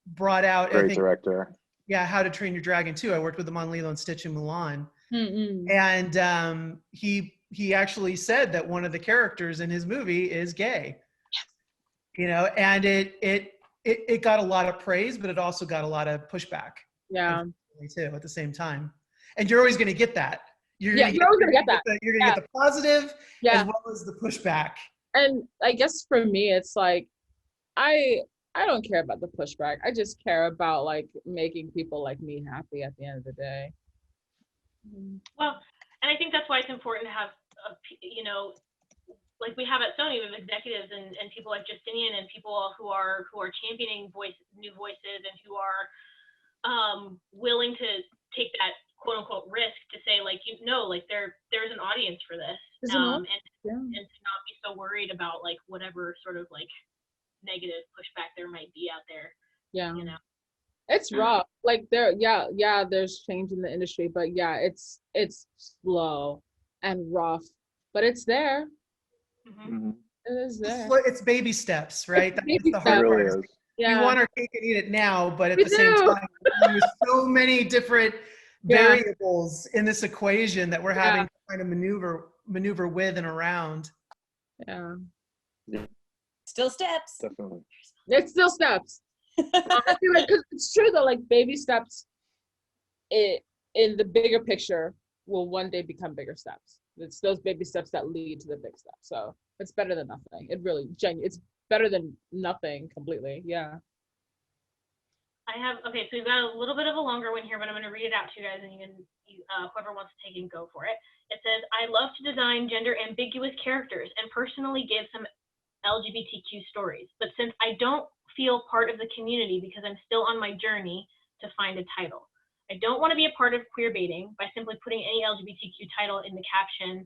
G: brought out.
D: Great director.
G: Yeah, How to Train Your Dragon 2. I worked with him on Lilo and Stitch and Mulan.
C: Mm-mm.
G: And he actually said that one of the characters in his movie is gay. And it got a lot of praise, but it also got a lot of pushback.
C: Yeah.
G: Too at the same time. And you're always going to get that. You're going to get that. You're going to get the positive as well as the pushback.
C: And I guess for me, it's like, I I don't care about the pushback. I just care about like making people like me happy at the end of the day.
B: Well, and I think that's why it's important to have, you know, like we have at Sony, we have executives and people like Justinian and people who are championing new voices and who are willing to take that quote unquote risk to say like, you know, like there's an audience for this, and to not be so worried about like whatever sort of like negative pushback there might be out there.
C: Yeah,
B: you know,
C: it's rough. Like there's change in the industry, but yeah, it's slow and rough, but it's there.
B: Mm-hmm.
C: It is there.
G: It's baby steps, right? That's the
D: It
G: hard
D: really
G: part.
D: is.
C: Yeah.
G: We want our cake and eat it now, but at
C: We
G: the same
C: do.
G: time, there's so many different variables in this equation that we're having to kind of maneuver with and around.
C: Yeah.
E: Still steps.
D: Definitely.
C: It's still steps. I feel like 'cause it's true though, like baby steps in the bigger picture will one day become bigger steps. It's those baby steps that lead to the big steps. So it's better than nothing. It really it's better than nothing completely. Yeah.
B: Okay, so we've got a little bit of a longer one here, but I'm going to read it out to you guys, and whoever wants to take it, go for it. It says, I love to design gender ambiguous characters and personally give some LGBTQ stories, but since I don't feel part of the community because I'm still on my journey to find a title, I don't want to be a part of queer baiting by simply putting any LGBTQ title in the caption,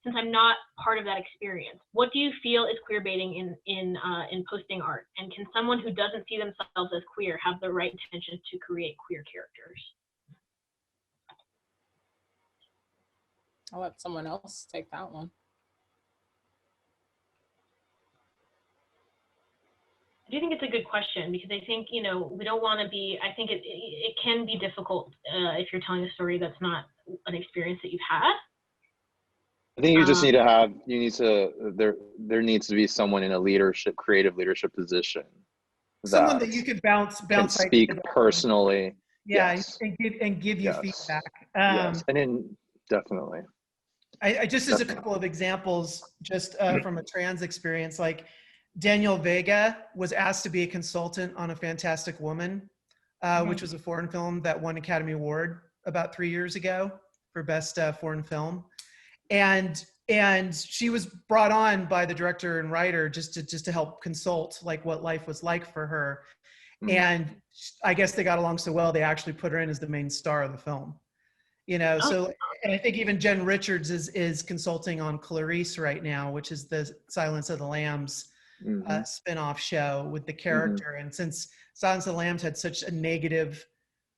B: since I'm not part of that experience. What do you feel is queer baiting in posting art? And can someone who doesn't see themselves as queer have the right intentions to create queer characters?
C: I'll let someone else take that one.
B: I do think it's a good question because I think, you know, we don't want to be, I think it can be difficult if you're telling a story that's not an experience that you've had.
D: I think you just need to have, there needs to be someone in a creative leadership position.
G: Someone that you could bounce
D: speak personally.
G: Yeah,
D: yes.
G: and give you feedback.
D: Yes, and then definitely.
G: I just as a couple of examples, just from a trans experience, like Daniel Vega was asked to be a consultant on A Fantastic Woman, which was a foreign film that won Academy Award about 3 years ago for Best Foreign Film. And she was brought on by the director and writer just to help consult like what life was like for her. And I guess they got along so well, they actually put her in as the main star of the film. You know, so, and I think even Jen Richards is consulting on Clarice right now, which is the Silence of the Lambs spin-off show with the character. And since Silence of the Lambs had such a negative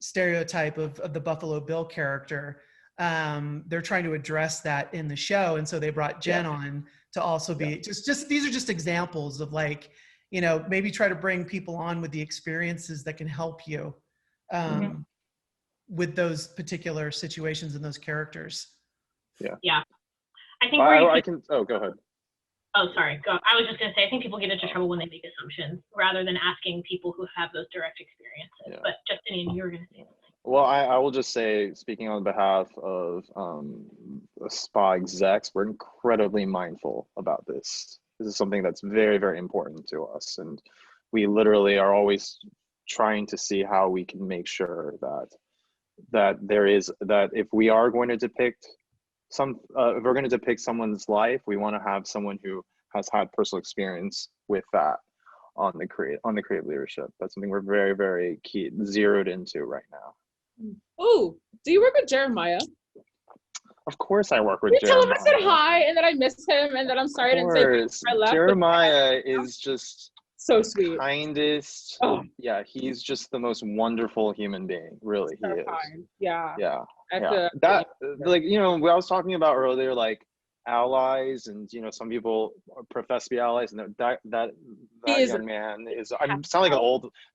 G: stereotype of the Buffalo Bill character, they're trying to address that in the show. And so they brought Jen on to also be just these are just examples of like, you know, maybe try to bring people on with the experiences that can help you with those particular situations and those characters.
B: Yeah. I think
D: go ahead.
B: Oh, sorry. Go. I was just going to say, I think people get into trouble when they make assumptions rather than asking people who have those direct experiences. But Justinian, you were going to say something.
D: Well, I will just say, speaking on behalf of SPA execs, we're incredibly mindful about this. This is something that's very, very important to us. And we literally are always trying to see how we can make sure that if we are going to depict if we're going to depict someone's life, we want to have someone who has had personal experience with that on the creative leadership. That's something we're very, very zeroed into right now.
C: Oh, do you work with Jeremiah?
D: Of course I work with
C: Jeremiah.
D: Jeremiah.
C: Tell him I said hi and that I missed him and that I'm sorry I didn't say I left.
D: Jeremiah is just
C: so sweet.
D: Kindest. Yeah, he's just the most wonderful human being. Really, he is.
C: Kind. Yeah.
D: That like, you know, I was talking about earlier, like allies, and you know, some people profess to be allies, and that young man is. I sound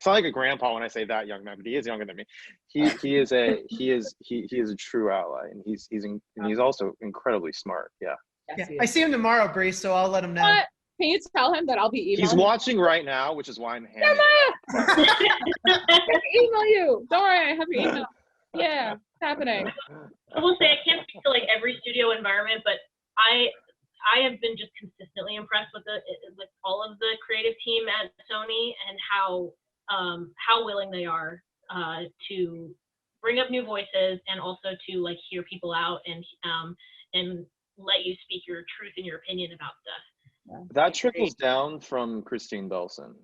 D: like a grandpa when I say that young man, but he is younger than me. He is a true ally, and he's also incredibly smart. Yeah.
C: Yes,
G: I see him tomorrow, Brie, so I'll let him know.
C: What? Can you tell him that I'll be emailing?
D: He's watching right now, which is why I'm handing
C: I can email you. Don't worry, I have your email. Yeah, it's happening.
B: I will say I can't speak to like every studio environment, but I have been just consistent constantly impressed with all of the creative team at Sony and how willing they are to bring up new voices and also to like hear people out and let you speak your truth and your opinion about stuff.
D: That trickles down from Christine Belson.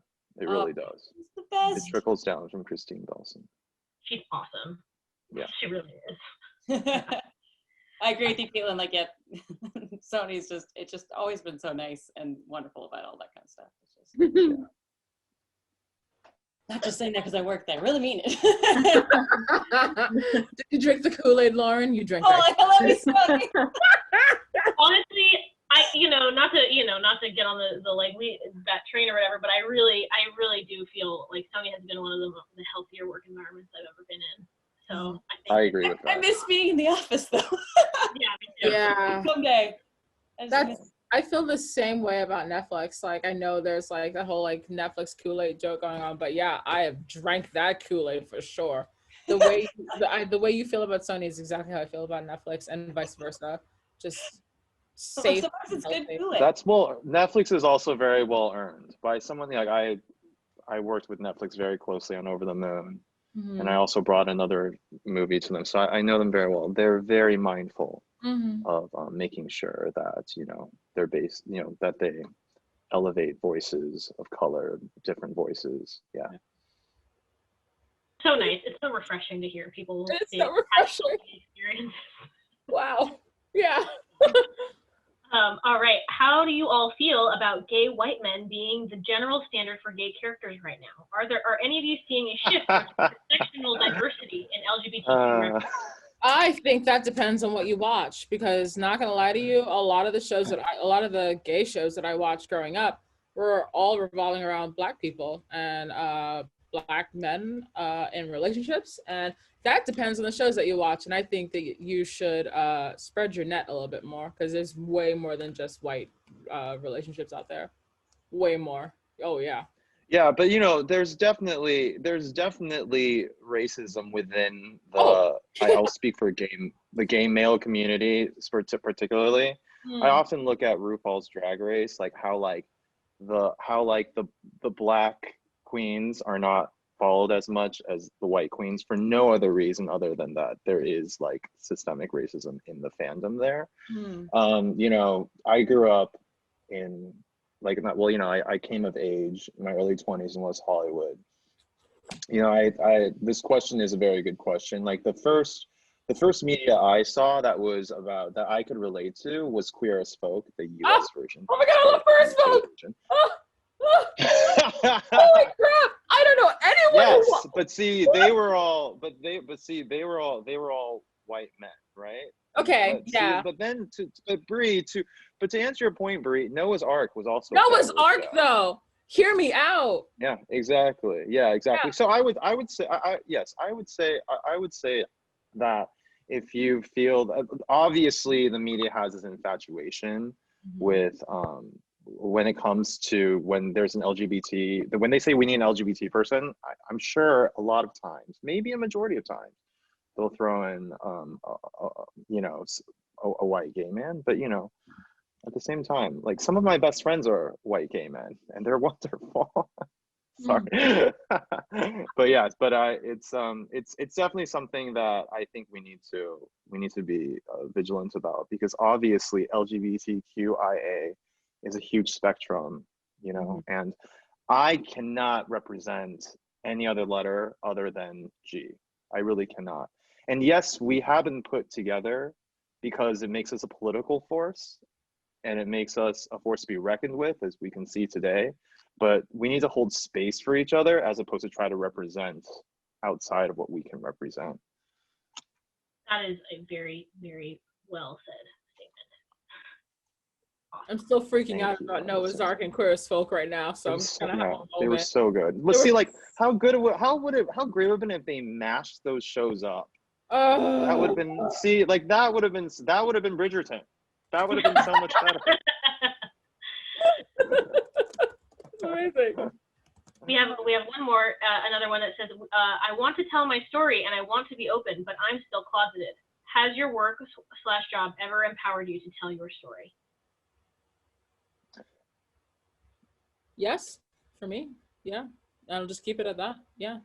D: It really does.
E: It's the best.
D: It trickles down from Christine Belson.
B: She's awesome.
D: Yeah.
B: She really is.
E: I agree with you, Caitlin. Like, yeah, Sony's it's just always been so nice and wonderful about all that kind of stuff. It's just, not just saying that because I work there. I really mean it.
C: Did you drink the Kool-Aid, Lauren? You drank
E: Oh,
C: that.
E: I love you, Sony.
B: Honestly, not to get on the like that train or whatever, but I really do feel like Sony has been one of the healthier work environments I've ever been in. So
D: I agree with that.
E: I miss being in the office though.
B: Yeah, me too.
C: Yeah.
E: Someday.
C: I feel the same way about Netflix. Like, I know there's like the whole like Netflix Kool-Aid joke going on, but yeah, I have drank that Kool-Aid for sure. The way the way you feel about Sony is exactly how I feel about Netflix, and vice versa. Just safe.
E: Sometimes it's good Kool-Aid.
D: Netflix is also very well earned by someone like I worked with Netflix very closely on Over the Moon.
C: Mm-hmm.
D: And I also brought another movie to them, so I know them very well. They're very mindful of making sure that they're based, that they elevate voices of color, different voices. Yeah.
B: So nice. It's so refreshing to hear people.
C: It's so refreshing.
B: Experience.
C: Wow. Yeah.
B: All right. How do you all feel about gay white men being the general standard for gay characters right now? Are any of you seeing a shift towards intersectional diversity in LGBTQ?
C: I think that depends on what you watch, because not gonna lie to you, a lot of the gay shows that I watched growing up were all revolving around Black people and Black men in relationships, and that depends on the shows that you watch. And I think that you should spread your net a little bit more, because there's way more than just white relationships out there. Way more. Oh yeah.
D: Yeah, but there's definitely racism within the. I'll speak for the gay male community particularly. I often look at RuPaul's Drag Race, like how the Black queens are not followed as much as the white queens for no other reason other than that there is like systemic racism in the fandom there. I grew up in I came of age in my early 20s in West Hollywood. This question is a very good question. Like the first media I saw that I could relate to was Queer as Folk, the US version.
C: Oh my god, I love Queer as Folk! Oh my crap! I don't know anyone.
D: Yes, but see, they were all white men, right?
C: Okay, yeah.
D: But to answer your point, Brie, Noah's Ark was also
C: Noah's Ark though. Hear me out.
D: Yeah, exactly. Yeah, exactly. Yeah. So I would say that if you feel, obviously the media has this infatuation with when it comes to when there's an LGBT, when they say we need an LGBT person, I'm sure a lot of times, maybe a majority of times, they'll throw in a white gay man. But at the same time, like some of my best friends are white gay men and they're wonderful. Sorry. But it's definitely something that I think we need to be vigilant about, because obviously LGBTQIA is a huge spectrum, and I cannot represent any other letter other than G. I really cannot. And yes, we have been put together because it makes us a political force and it makes us a force to be reckoned with, as we can see today. But we need to hold space for each other as opposed to try to represent outside of what we can represent.
B: That is a very, very well said statement.
C: I'm still freaking out about Noah's Ark and Queer as Folk right now, so I'm just gonna have a moment.
D: They were so good. Let's see, like how great would it have been if they mashed those shows up? That would have been that would have been Bridgerton. That would have been so much better.
C: Amazing.
B: We have one more, another one that says, I want to tell my story and I want to be open, but I'm still closeted. Has your work / job ever empowered you to tell your story?
C: Yes, for me. Yeah. I'll just keep it at that. Yeah.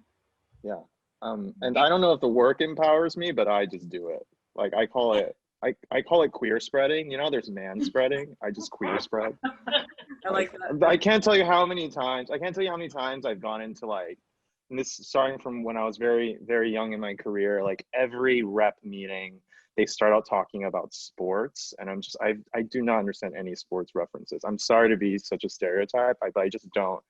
D: Yeah. And I don't know if the work empowers me, but I just do it. Like I call it queer spreading. You know, there's man spreading. I just queer spread.
F: I like that.
D: I can't tell you how many times I've gone into like, and this starting from when I was very, very young in my career, like every rep meeting, they start out talking about sports. And I do not understand any sports references. I'm sorry to be such a stereotype, but I just don't.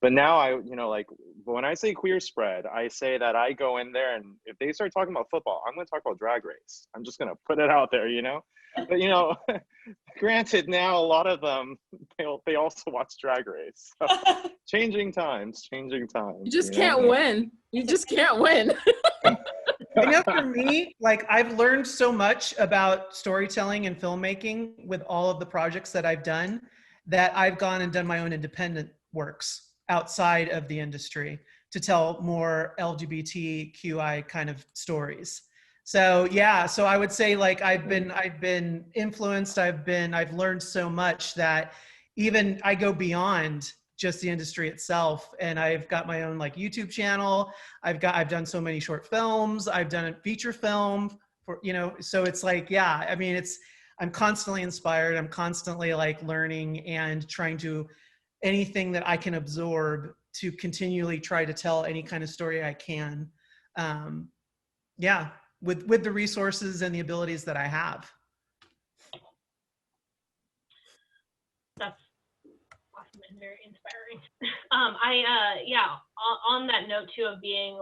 D: But now like when I say queer spread, I say that I go in there and if they start talking about football, I'm going to talk about Drag Race. I'm just going to put it out there, But granted, now a lot of them they also watch Drag Race. So, changing times.
C: You just can't win. You just can't win.
G: I know for me, like I've learned so much about storytelling and filmmaking with all of the projects that I've done that I've gone and done my own independent works outside of the industry to tell more LGBTQI kind of stories. So yeah, so I would say like I've been influenced, I've learned so much that even I go beyond just the industry itself, and I've got my own like YouTube channel. I've done so many short films, I've done a feature film for, so it's like, yeah, I mean, I'm constantly inspired, I'm constantly like learning and trying to anything that I can absorb to continually try to tell any kind of story I can. Yeah, with the resources and the abilities that I have.
B: That's awesome and very inspiring. On that note too of being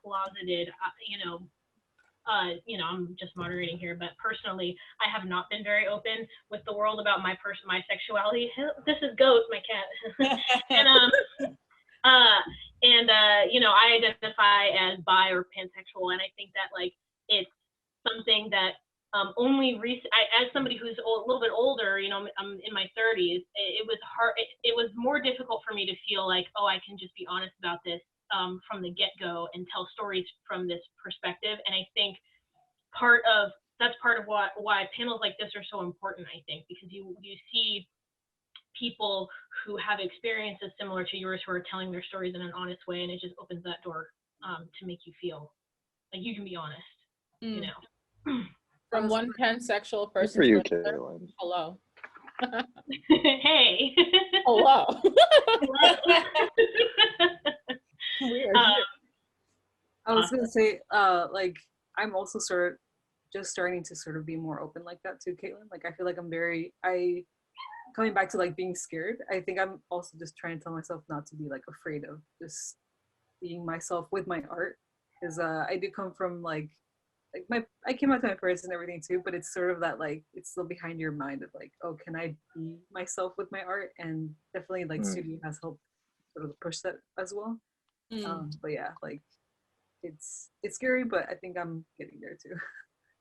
B: closeted, I'm just moderating here, but personally, I have not been very open with the world about my sexuality. This is Goat, my cat. I identify as bi or pansexual, and I think that like it's something that as somebody who's a little bit older, I'm in my 30s, it was hard. It was more difficult for me to feel like, oh, I can just be honest about this from the get-go and tell stories from this perspective. And I think that's part of why panels like this are so important, I think, because you see people who have experiences similar to yours who are telling their stories in an honest way, and it just opens that door to make you feel like you can be honest,
C: From one pansexual person
D: for you,
C: to another.
D: Caitlin.
C: Hello.
B: Hey.
C: Hello.
F: I was gonna say, like, I'm also just starting to sort of be more open like that too, Caitlin. Like, I feel like coming back to like being scared. I think I'm also just trying to tell myself not to be like afraid of just being myself with my art, because I do come from I came out to my parents and everything too, but it's sort of that like it's still behind your mind of like, oh, can I be myself with my art? And definitely like studio has helped sort of push that as well. But yeah, like it's scary, but I think I'm getting there too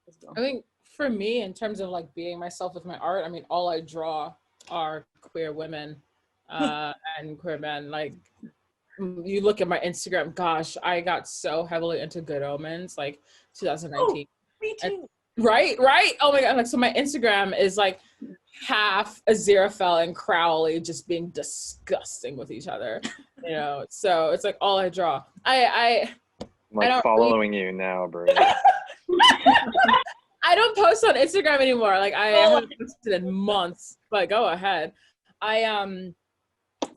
F: as well.
C: I think for me, in terms of like being myself with my art, I mean, all I draw are queer women and queer men. Like, you look at my Instagram, gosh, I got so heavily into Good Omens, like 2019.
E: Oh, me too.
C: And, right? Oh my God. Like, so my Instagram is like half Aziraphale and Crowley just being disgusting with each other, so it's like all I draw. I'm
D: like following you now, Brie.
C: I don't post on Instagram anymore. Like I haven't posted in months, but go ahead. I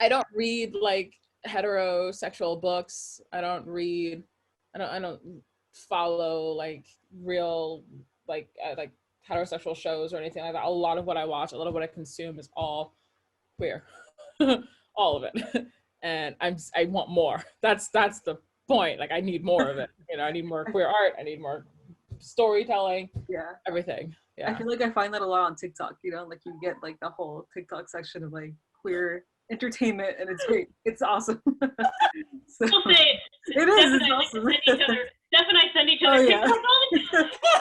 C: don't read like heterosexual books. I don't follow like real like heterosexual shows or anything like that. A lot of what I watch, a lot of what I consume is all queer. All of it. And I want more. That's the point. Like I need more of it. I need more queer art. I need more storytelling.
F: Yeah.
C: Everything. Yeah.
F: I feel like I find that a lot on TikTok, like you get like the whole TikTok section of like queer entertainment, and it's great. It's awesome. So,
B: We'll say
F: it is. It's awesome.
B: Steph and I send each other TikTok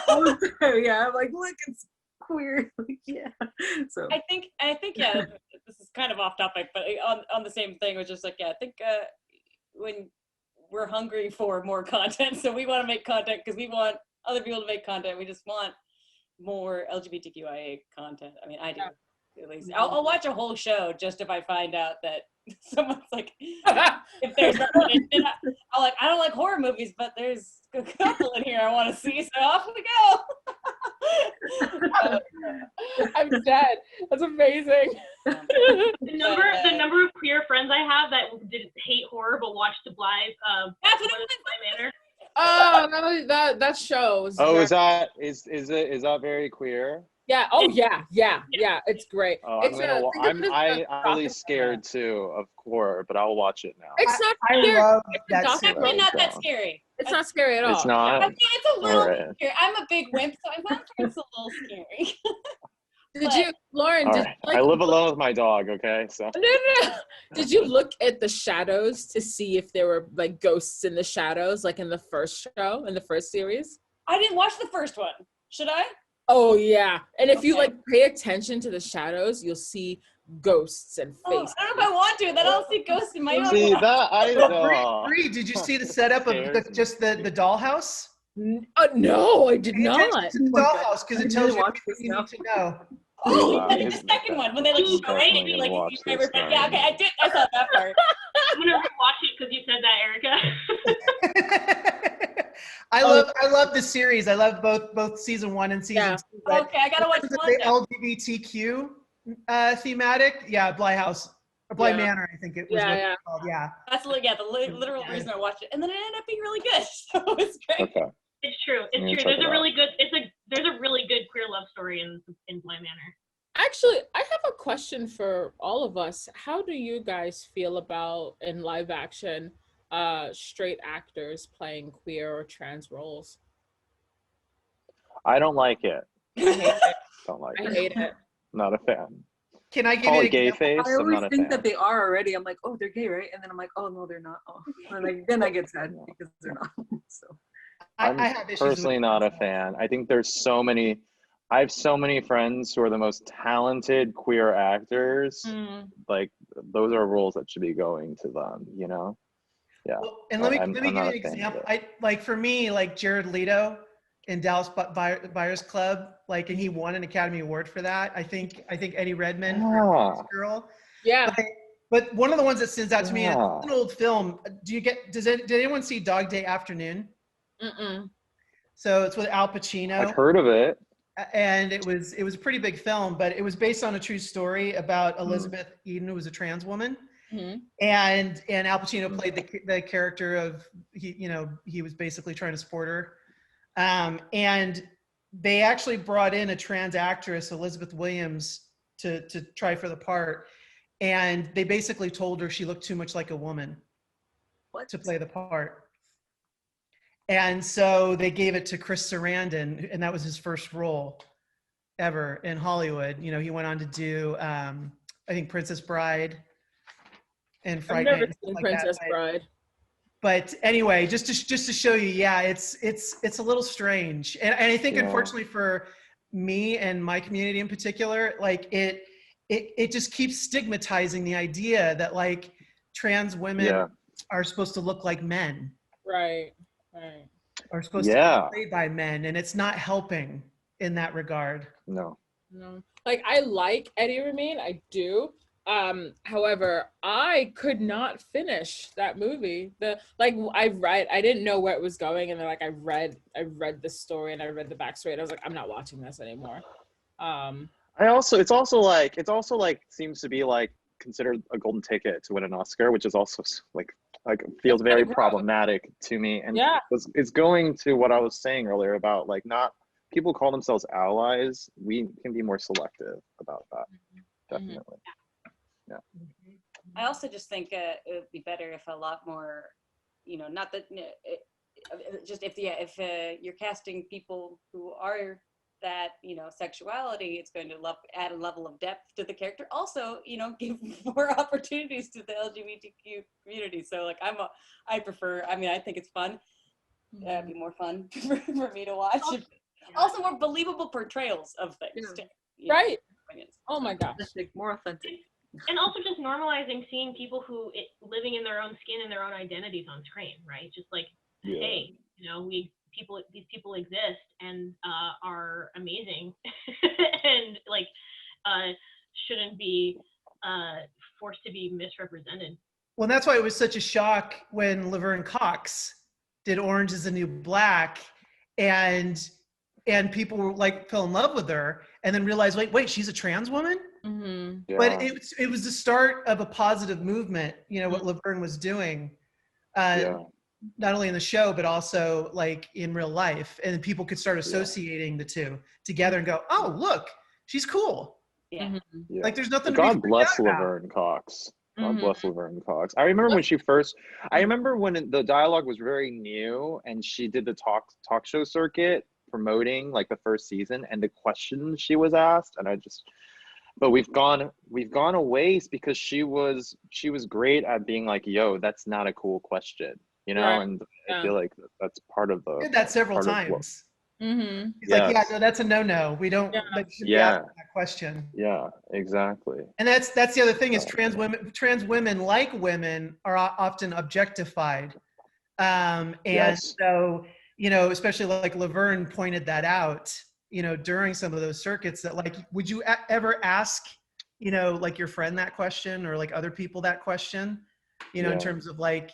F: all the time. Yeah, I'm like, look, it's queer. Like, yeah. So
E: I think yeah, this is kind of off topic, but on the same thing, which is like, yeah, I think when we're hungry for more content, so we want to make content because we want other people to make content. We just want more LGBTQIA content. I mean, I do. I'll watch a whole show just if I find out that someone's like, if there's I don't like horror movies, but there's a couple in here I want to see, so off we go.
C: I'm dead. That's amazing.
B: The number of queer friends I have that didn't hate horror but watched the Bly Manor.
C: Oh, that shows.
D: Oh, is that very queer?
C: Yeah. Oh, yeah. It's great.
D: Oh, I'm really scared too of horror, but I'll watch it now.
C: It's not
G: I
C: scary.
G: love
C: It's
G: that
C: not
G: series.
E: It's not that scary.
C: It's not scary at all.
D: It's not.
E: I mean, it's a little
D: Alright.
E: scary. I'm a big wimp, so I'm not sure it's a little scary.
C: Lauren,
D: All
C: did
D: right.
C: you
D: I live alone with my dog. Okay, so.
C: No. Did you look at the shadows to see if there were like ghosts in the shadows, like in the first show, in the first series?
E: I didn't watch the first one. Should I?
C: Oh yeah. And if you like pay attention to the shadows, you'll see ghosts and faces.
E: I don't know if I want to. Then I'll see ghosts in my own
D: See
E: life.
D: that I know.
G: Brie, did you see the setup of just the dollhouse?
C: No, I did
G: Pay attention
C: not.
G: to the dollhouse because it
F: I
G: tells
F: really
G: you
F: watch
G: everything
F: this
G: you need
F: now.
G: to know.
E: Oh,
D: Yeah,
E: the
D: it's-
E: second one when they like
D: I'm
E: right and
D: definitely
E: you like
D: gonna watch
E: you
D: this
E: remember. Yeah, okay, I saw that part.
B: I'm gonna rewatch it because you said that, Erika.
G: I love the series. I love both season 1 and season 2. But
E: Okay, I gotta watch
G: in
E: one.
G: terms
E: Now.
G: of the LGBTQ thematic, yeah, Bly House or Bly
C: Yeah.
G: Manor, I think it was what it's called. Yeah.
E: That's the literal reason I watched it, and then it ended up being really good. So it's great.
D: Okay.
B: It's true.
D: I'm gonna
B: It's true.
D: check
B: There's
D: it
B: a
D: out.
B: really good. There's a really good queer love story in Bly Manor.
C: Actually, I have a question for all of us. How do you guys feel about in live action straight actors playing queer or trans roles?
D: I don't like it.
C: I hate it.
D: Don't like
C: I
D: it.
C: hate it.
D: Not a fan.
G: Can I give
D: Call
G: you an
D: it gay
G: example?
D: face.
F: I
D: I'm
F: always
D: not a
F: think
D: fan.
F: that they are already. I'm like, oh, they're gay, right? And then I'm like, oh no, they're not. Oh, and like, then I get sad because they're not. So
D: I'm
G: I have issues
D: personally
G: with
D: not a
G: it.
D: fan. I think I have so many friends who are the most talented queer actors. Like those are roles that should be going to them, you know? Yeah.
G: Well, and let me
D: I'm
G: give you
D: not
G: an
D: a fan of
G: example.
D: it.
G: For me, like Jared Leto in Dallas Buyers Club, like, and he won an Academy Award for that. I think Eddie Redmayne for this girl.
C: Yeah.
G: But one of the ones that stands out to me, and
D: Yeah.
G: it's an old film. Did anyone see Dog Day Afternoon?
C: Mm-mm.
G: So it's with Al Pacino.
D: I've heard of it.
G: And it was a pretty big film, but it was based on a true story about Elizabeth Eden, who was a trans woman.
C: Mm-hmm.
G: And Al Pacino played the character of he was basically trying to support her. And they actually brought in a trans actress, Elizabeth Williams, to try for the part. And they basically told her she looked too much like a woman to play the part. And so they gave it to Chris Sarandon, and that was his first role ever in Hollywood. You know, he went on to do, I think, Princess Bride and
C: I've
G: Fright
C: never
G: Night and
C: seen
G: stuff like
C: Princess
G: that.
C: Bride.
G: But anyway, just to show you, yeah, it's a little strange, and I think unfortunately for me and my community in particular, like it just keeps stigmatizing the idea that like trans women are supposed to look like men.
C: Right.
G: Are supposed to be played by men, and it's not helping in that regard.
D: No.
C: Like I like Eddie Redmayne, I do. However, I could not finish that movie. I didn't know where it was going, and then like I read the story and I read the backstory, and I was like, I'm not watching this anymore.
D: It's also like seems to be like considered a golden ticket to win an Oscar, which is also like feels very problematic to me. And it's going to what I was saying earlier about like not people call themselves allies. We can be more selective about that. Definitely. Yeah.
E: I also just think it would be better if a lot more, not that just if you're casting people who are that sexuality, it's going to add a level of depth to the character. Also, give more opportunities to the LGBTQ community. So like I think it's fun. It'd be more fun for me to watch. Also more believable portrayals of things.
C: Right. Oh my gosh.
F: More authentic.
B: And also just normalizing seeing people living in their own skin and their own identities on screen, right? Just like, hey, these people exist and are amazing, and like shouldn't be forced to be misrepresented.
G: Well, that's why it was such a shock when Laverne Cox did Orange is the New Black, and people were like fell in love with her, and then realized, wait, she's a trans woman.
C: Mm-hmm.
D: Yeah.
G: But it was the start of a positive movement. What Laverne was doing, not only in the show but also like in real life, and people could start associating the two together and go, oh, look, she's cool.
E: Yeah.
D: Yeah.
G: Like there's nothing.
D: God
G: to be
D: bless
G: freaked out about.
D: Laverne Cox. God bless Laverne Cox. I remember when I remember when the dialogue was very new and she did the talk show circuit promoting like the first season, and the questions she was asked, and but we've gone a ways because she was great at being like, yo, that's not a cool question,
C: Right.
D: and I feel like that's part of the.
G: I did that several times. He's like, yeah, no, that's a no. We don't. That should be asking that question.
D: Yeah, exactly.
G: And that's the other thing is trans women like women are often objectified, and so especially like Laverne pointed that out, during some of those circuits, that like, would you ever ask, like your friend that question, or like other people that question, in terms of like,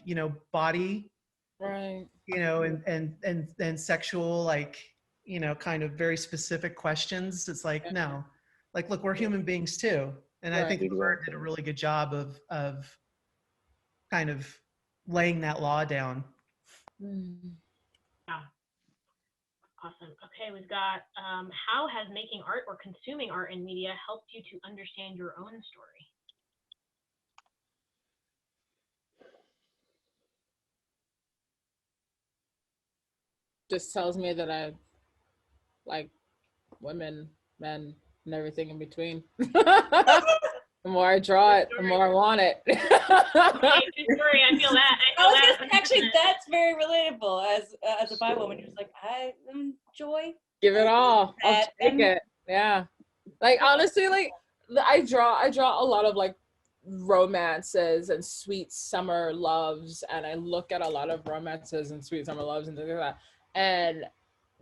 G: body,
C: Right.
G: and sexual, like, kind of very specific questions. It's like, no, like, look, we're human beings too. And I think Laverne did a really good job of kind of laying that law down.
B: Yeah. Awesome. Okay, we've got how has making art or consuming art and media helped you to understand your own story?
C: Just tells me that I like women, men, and everything in between. The more I draw it, the more I want it.
B: True story. I feel that.
E: Actually, that's very relatable as a bi woman. You're just like, I enjoy.
C: Give it all. I'll
E: that.
C: take it. Yeah. Like honestly, like I draw a lot of like romances and sweet summer loves, and I look at a lot of romances and sweet summer loves and things like that, and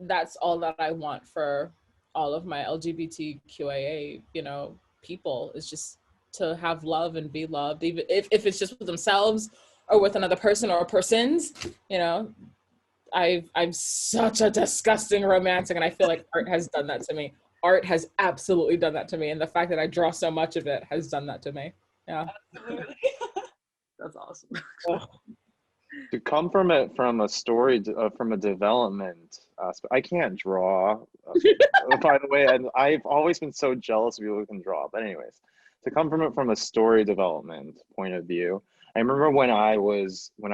C: that's all that I want for all of my LGBTQIA, people, is just to have love and be loved, even if it's just with themselves or with another person or persons. I'm such a disgusting romantic, and I feel like art has done that to me. Art has absolutely done that to me, and the fact that I draw so much of it has done that to me. Yeah.
F: That's awesome.
D: To come from a story, from a development aspect. I can't draw, by the way, and I've always been so jealous of people who can draw. But anyways, to come from a story development point of view, I remember when I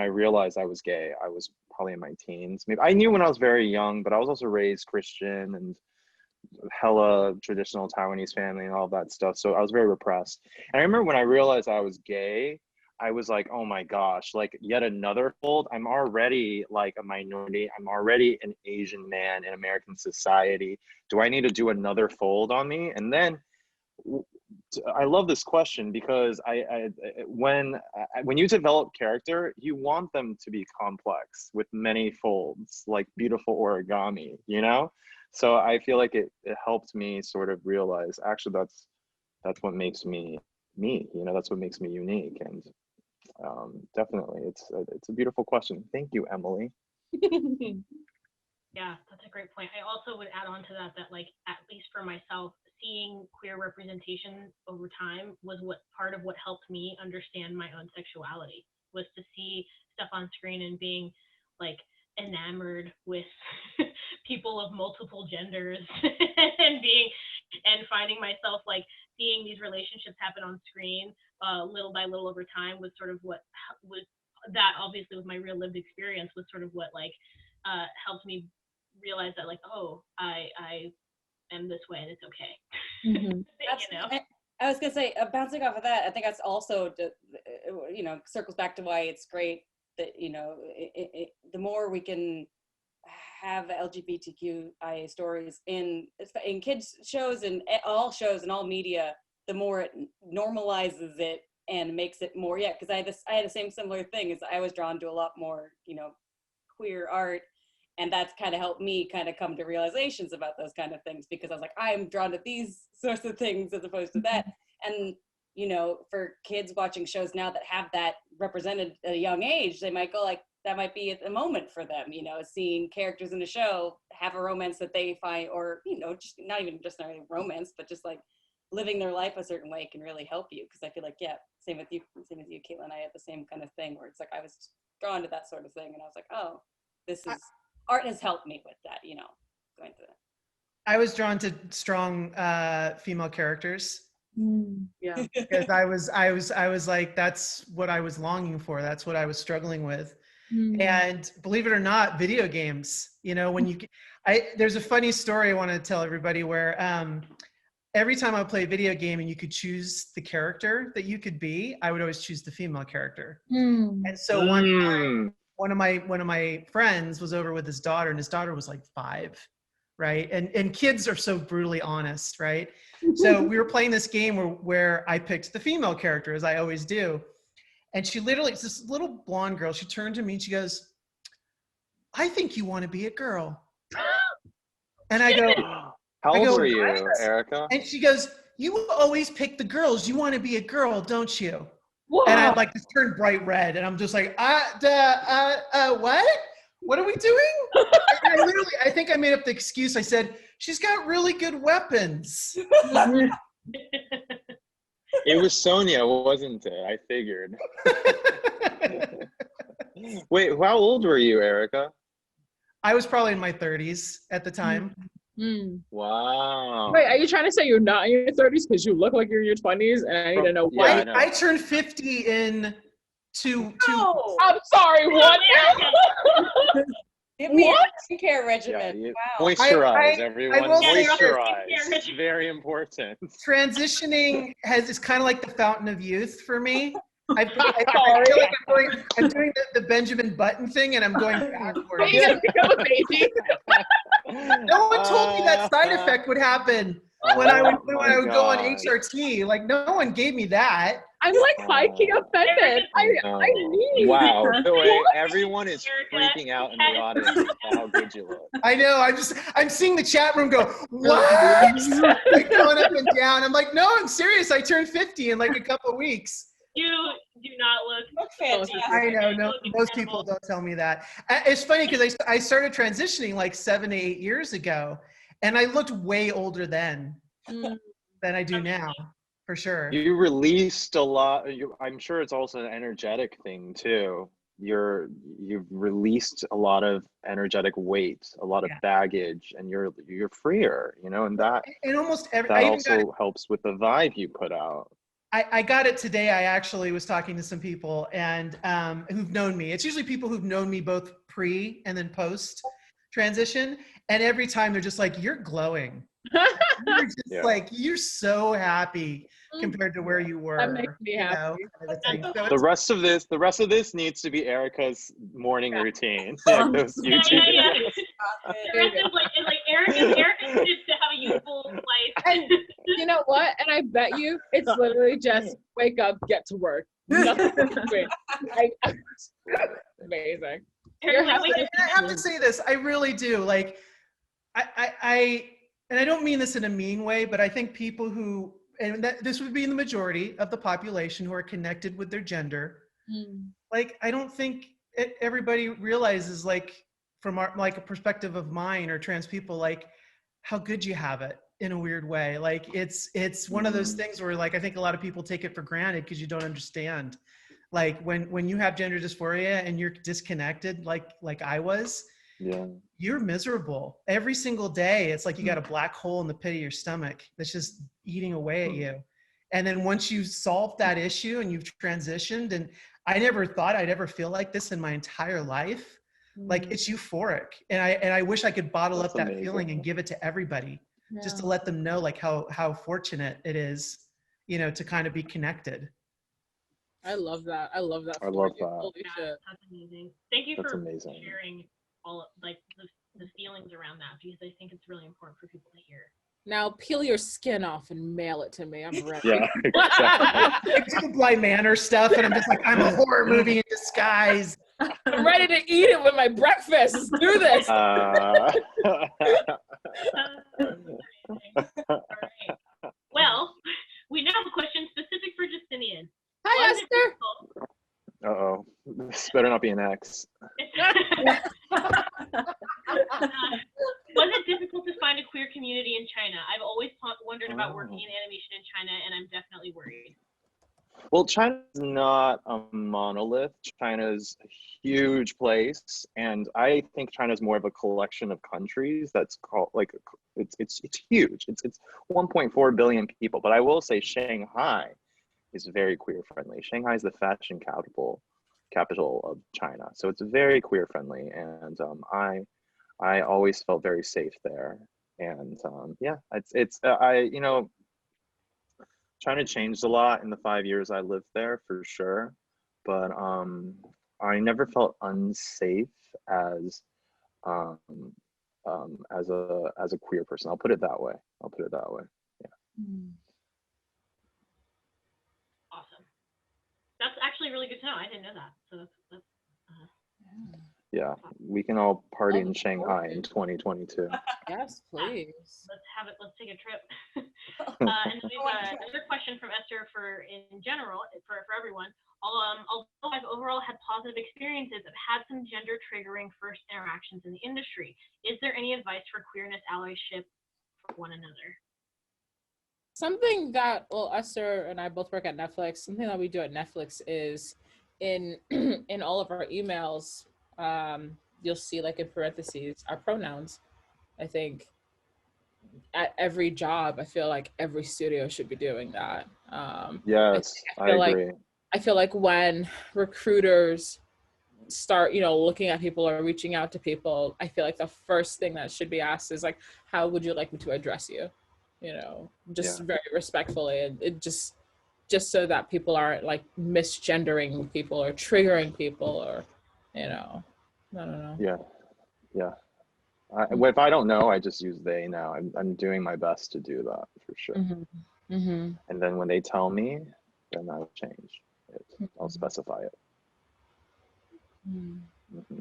D: realized I was gay, I was probably in my teens. Maybe I knew when I was very young, but I was also raised Christian and hella traditional Taiwanese family and all that stuff. So I was very repressed. And I remember when I realized I was gay, I was like, oh my gosh, like yet another fold. I'm already like a minority. I'm already an Asian man in American society. Do I need to do another fold on me? And then I love this question because when you develop character, you want them to be complex with many folds, like beautiful origami, So I feel like it helped me sort of realize, actually, that's what makes me me. That's what makes me unique. And definitely, it's a beautiful question. Thank you, Emily.
B: Yeah, that's a great point. I also would add on to that like, at least for myself, seeing queer representation over time was part of what helped me understand my own sexuality, was to see stuff on screen and being like enamored with people of multiple genders and finding myself like seeing these relationships happen on screen little by little over time was sort of what was that, obviously with my real lived experience, was sort of what like helped me realize that like, oh, I am this way and it's okay.
E: Mm-hmm. I was gonna say, bouncing off of that, I think that's also circles back to why it's great that the more we can have LGBTQIA stories in kids shows and all media, the more it normalizes it and makes it more, because I had the same similar thing, as I was drawn to a lot more queer art, and that's kind of helped me kind of come to realizations about those kind of things, because I was like, I'm drawn to these sorts of things as opposed to that. And, you know, for kids watching shows now that have that represented at a young age, they might go like, that might be a moment for them, you know, seeing characters in a show have a romance that they find, or, you know, just not even just necessarily romance, but just like living their life a certain way can really help you. Because I feel like, yeah, same with you, Caitlin. I had the same kind of thing where it's like I was drawn to that sort of thing, and I was like, oh, this is art has helped me with that, you know, going through that.
G: I was drawn to strong female characters.
F: Yeah.
G: Because I was like, that's what I was longing for. That's what I was struggling with. And believe it or not, video games, you know, when there's a funny story I want to tell everybody where every time I would play a video game and you could choose the character that you could be, I would always choose the female character. And so one time, one of my friends was over with his daughter, and his daughter was like 5, right? And kids are so brutally honest, right? So we were playing this game where I picked the female character, as I always do. And she literally, it's this little blonde girl, she turned to me and she goes, I think you want to be a girl. And I go,
D: how old were
G: "What?"
D: you, Erika?
G: And she goes, you always pick the girls. You want to be a girl, don't you?
C: Whoa.
G: And I like just turned bright red. And I'm just like, what? What are we doing? I think I made up the excuse. I said, she's got really good weapons.
D: It was Sonia, wasn't it? I figured. Wait, how old were you, Erika?
G: I was probably in my 30s at the time.
D: Wow.
C: Wait, are you trying to say you're not in your 30s because you look like you're in your 20s? And I need to know why.
D: Yeah,
G: I turned 50 in two.
E: Oh,
C: I'm sorry, what?
E: give me
C: What?
E: a skincare regimen.
D: Yeah,
E: Wow.
D: moisturize, everyone.
G: will say-
D: Moisturize. It's very important.
G: Transitioning is kind of like the fountain of youth for me. I feel
C: Sorry.
G: like I'm doing the Benjamin Button thing, and I'm going backwards.
C: Are you gonna become a baby?
G: No one told me that side effect would happen when I would go on HRT. Like, no one gave me that.
C: I'm like high-key offended. I need.
D: Wow. The way
C: What?
D: everyone is freaking out in the audience about how good you look.
G: I know. I'm seeing the chat room go, what? Like going up and down. I'm like, no, I'm serious. I turned 50 in like a couple of weeks.
B: You do not look
E: Fantastic.
G: I know.
B: You
G: No,
B: look
G: most people
B: incredible.
G: don't tell me that. It's funny because I started transitioning like 7 to 8 years ago, and I looked way older then than I do now, for sure.
D: You released a lot. I'm sure it's also an energetic thing too. You've released a lot of energetic weight, a lot of baggage, and you're freer, you know, and that
G: almost every
D: that also helps with the vibe you put out.
G: I got it today. I actually was talking to some people and who've known me. It's usually people who've known me both pre and then post transition. And every time they're just like, you're glowing. You're just like, you're so happy compared to where you were.
C: That makes me happy.
G: Know, kind of a thing. So
D: The rest of this needs to be Erika's morning routine. Like those YouTube
B: Yeah.
D: videos.
B: The rest is like Erika needs to have a useful life.
C: And you know what? And I bet you it's literally just wake up, get to work. Nothing between. Amazing.
B: Erika's like, wait,
G: I have to say this. I really do. Like, and I don't mean this in a mean way, but I think people who, and this would be the majority of the population who are connected with their gender. Like, I don't think everybody realizes, like, from like a perspective of mine or trans people, like how good you have it in a weird way. Like it's one of those things where, like, I think a lot of people take it for granted because you don't understand. Like when you have gender dysphoria and you're disconnected, like I was, you're miserable every single day. It's like you got a black hole in the pit of your stomach that's just eating away at you. And then once you solve that issue and you've transitioned, and I never thought I'd ever feel like this in my entire life. Like, it's euphoric. And I wish I could bottle up that feeling and give it to everybody, just to let them know, like, how fortunate it is, you know, to kind of be connected.
C: I love that. I love that.
D: I love
C: you.
D: that.
C: Holy shit.
B: that's amazing. Thank you
D: That's
B: for
D: amazing.
B: sharing all like the feelings around that, because I think it's really important for people to hear.
C: Now peel your skin off and mail it to me. I'm ready.
D: Yeah, exactly.
G: I do Bly Manor stuff, and I'm just like, I'm a horror movie in disguise.
C: I'm ready to eat it with my breakfast. Let's do this.
B: All right. Well, we now have a question Was it
C: Esther?
B: difficult?
D: Uh-oh. This better not be an X.
B: Was it difficult to find a queer community in China? I've always wondered about working in animation in China, and I'm definitely worried.
D: Well, China's not a monolith. China's a huge place, and I think China's more of a collection of countries. That's called like it's huge. It's 1.4 billion people. But I will say Shanghai is very queer friendly. Shanghai is the fashion capital of China, so it's very queer friendly, and I always felt very safe there. And yeah, China changed a lot in the 5 years I lived there for sure, but I never felt unsafe as a queer person. I'll put it that way. Yeah.
B: Awesome. That's actually really good to know. I didn't know that. So that's
D: Yeah, we can all party in Shanghai in 2022.
C: Yes, please.
B: Let's take a trip. And then we have another question from Esther in general for everyone. Although I've overall had positive experiences, I've had some gender triggering first interactions in the industry. Is there any advice for queerness allyship for one another?
C: Something that, well, Esther and I both work at Netflix. Something that we do at Netflix is in all of our emails, you'll see like in parentheses our pronouns. I think at every job, I feel like every studio should be doing that.
D: Yes, I agree.
C: I feel like when recruiters start, looking at people or reaching out to people, I feel like the first thing that should be asked is like, how would you like me to address you? Very respectfully, and it just so that people aren't like misgendering people or triggering people or, I don't know.
D: Yeah. If I don't know, I just use they now. I'm doing my best to do that for sure.
C: Mm-hmm. Mm-hmm.
D: And then when they tell me, then I'll change it. I'll specify it.
C: Mm-hmm.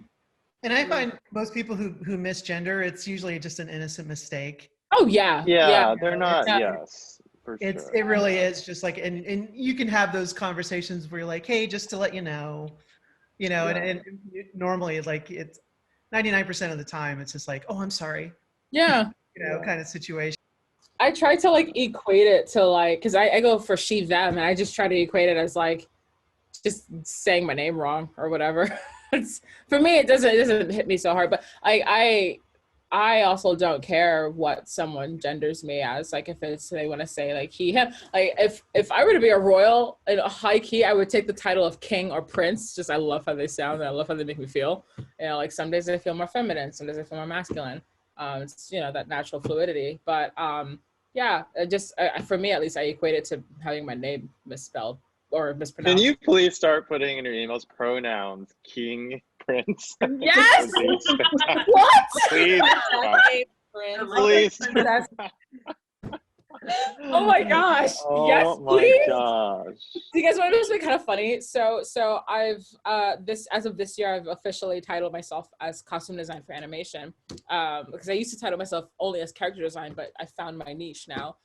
G: And I find most people who misgender, it's usually just an innocent mistake.
C: Oh yeah.
D: Yeah, they're not. Yes, for sure.
G: It really is just like, and you can have those conversations where you're like, hey, just to let you know, and normally like it's 99% of the time it's just like, oh, I'm sorry.
C: Yeah.
G: Kind of situation.
C: I try to like equate it to like, because I go for she, them, and I just try to equate it as like just saying my name wrong or whatever. For me, it doesn't hit me so hard, but I also don't care what someone genders me as. Like if they want to say like he, him, like if I were to be a royal in a high key, I would take the title of king or prince. Just I love how they sound and I love how they make me feel. Like some days I feel more feminine, some days I feel more masculine. It's that natural fluidity. But yeah, for me at least, I equate it to having my name misspelled or mispronounced.
D: Can you please start putting in your emails pronouns king, prince?
C: Yes. What?
D: Please. Please.
C: Oh my gosh. Yes, please.
D: Oh my gosh.
C: You guys want to make kind of funny? So I've as of this year, I've officially titled myself as costume design for animation. Because I used to title myself only as character design, but I found my niche now.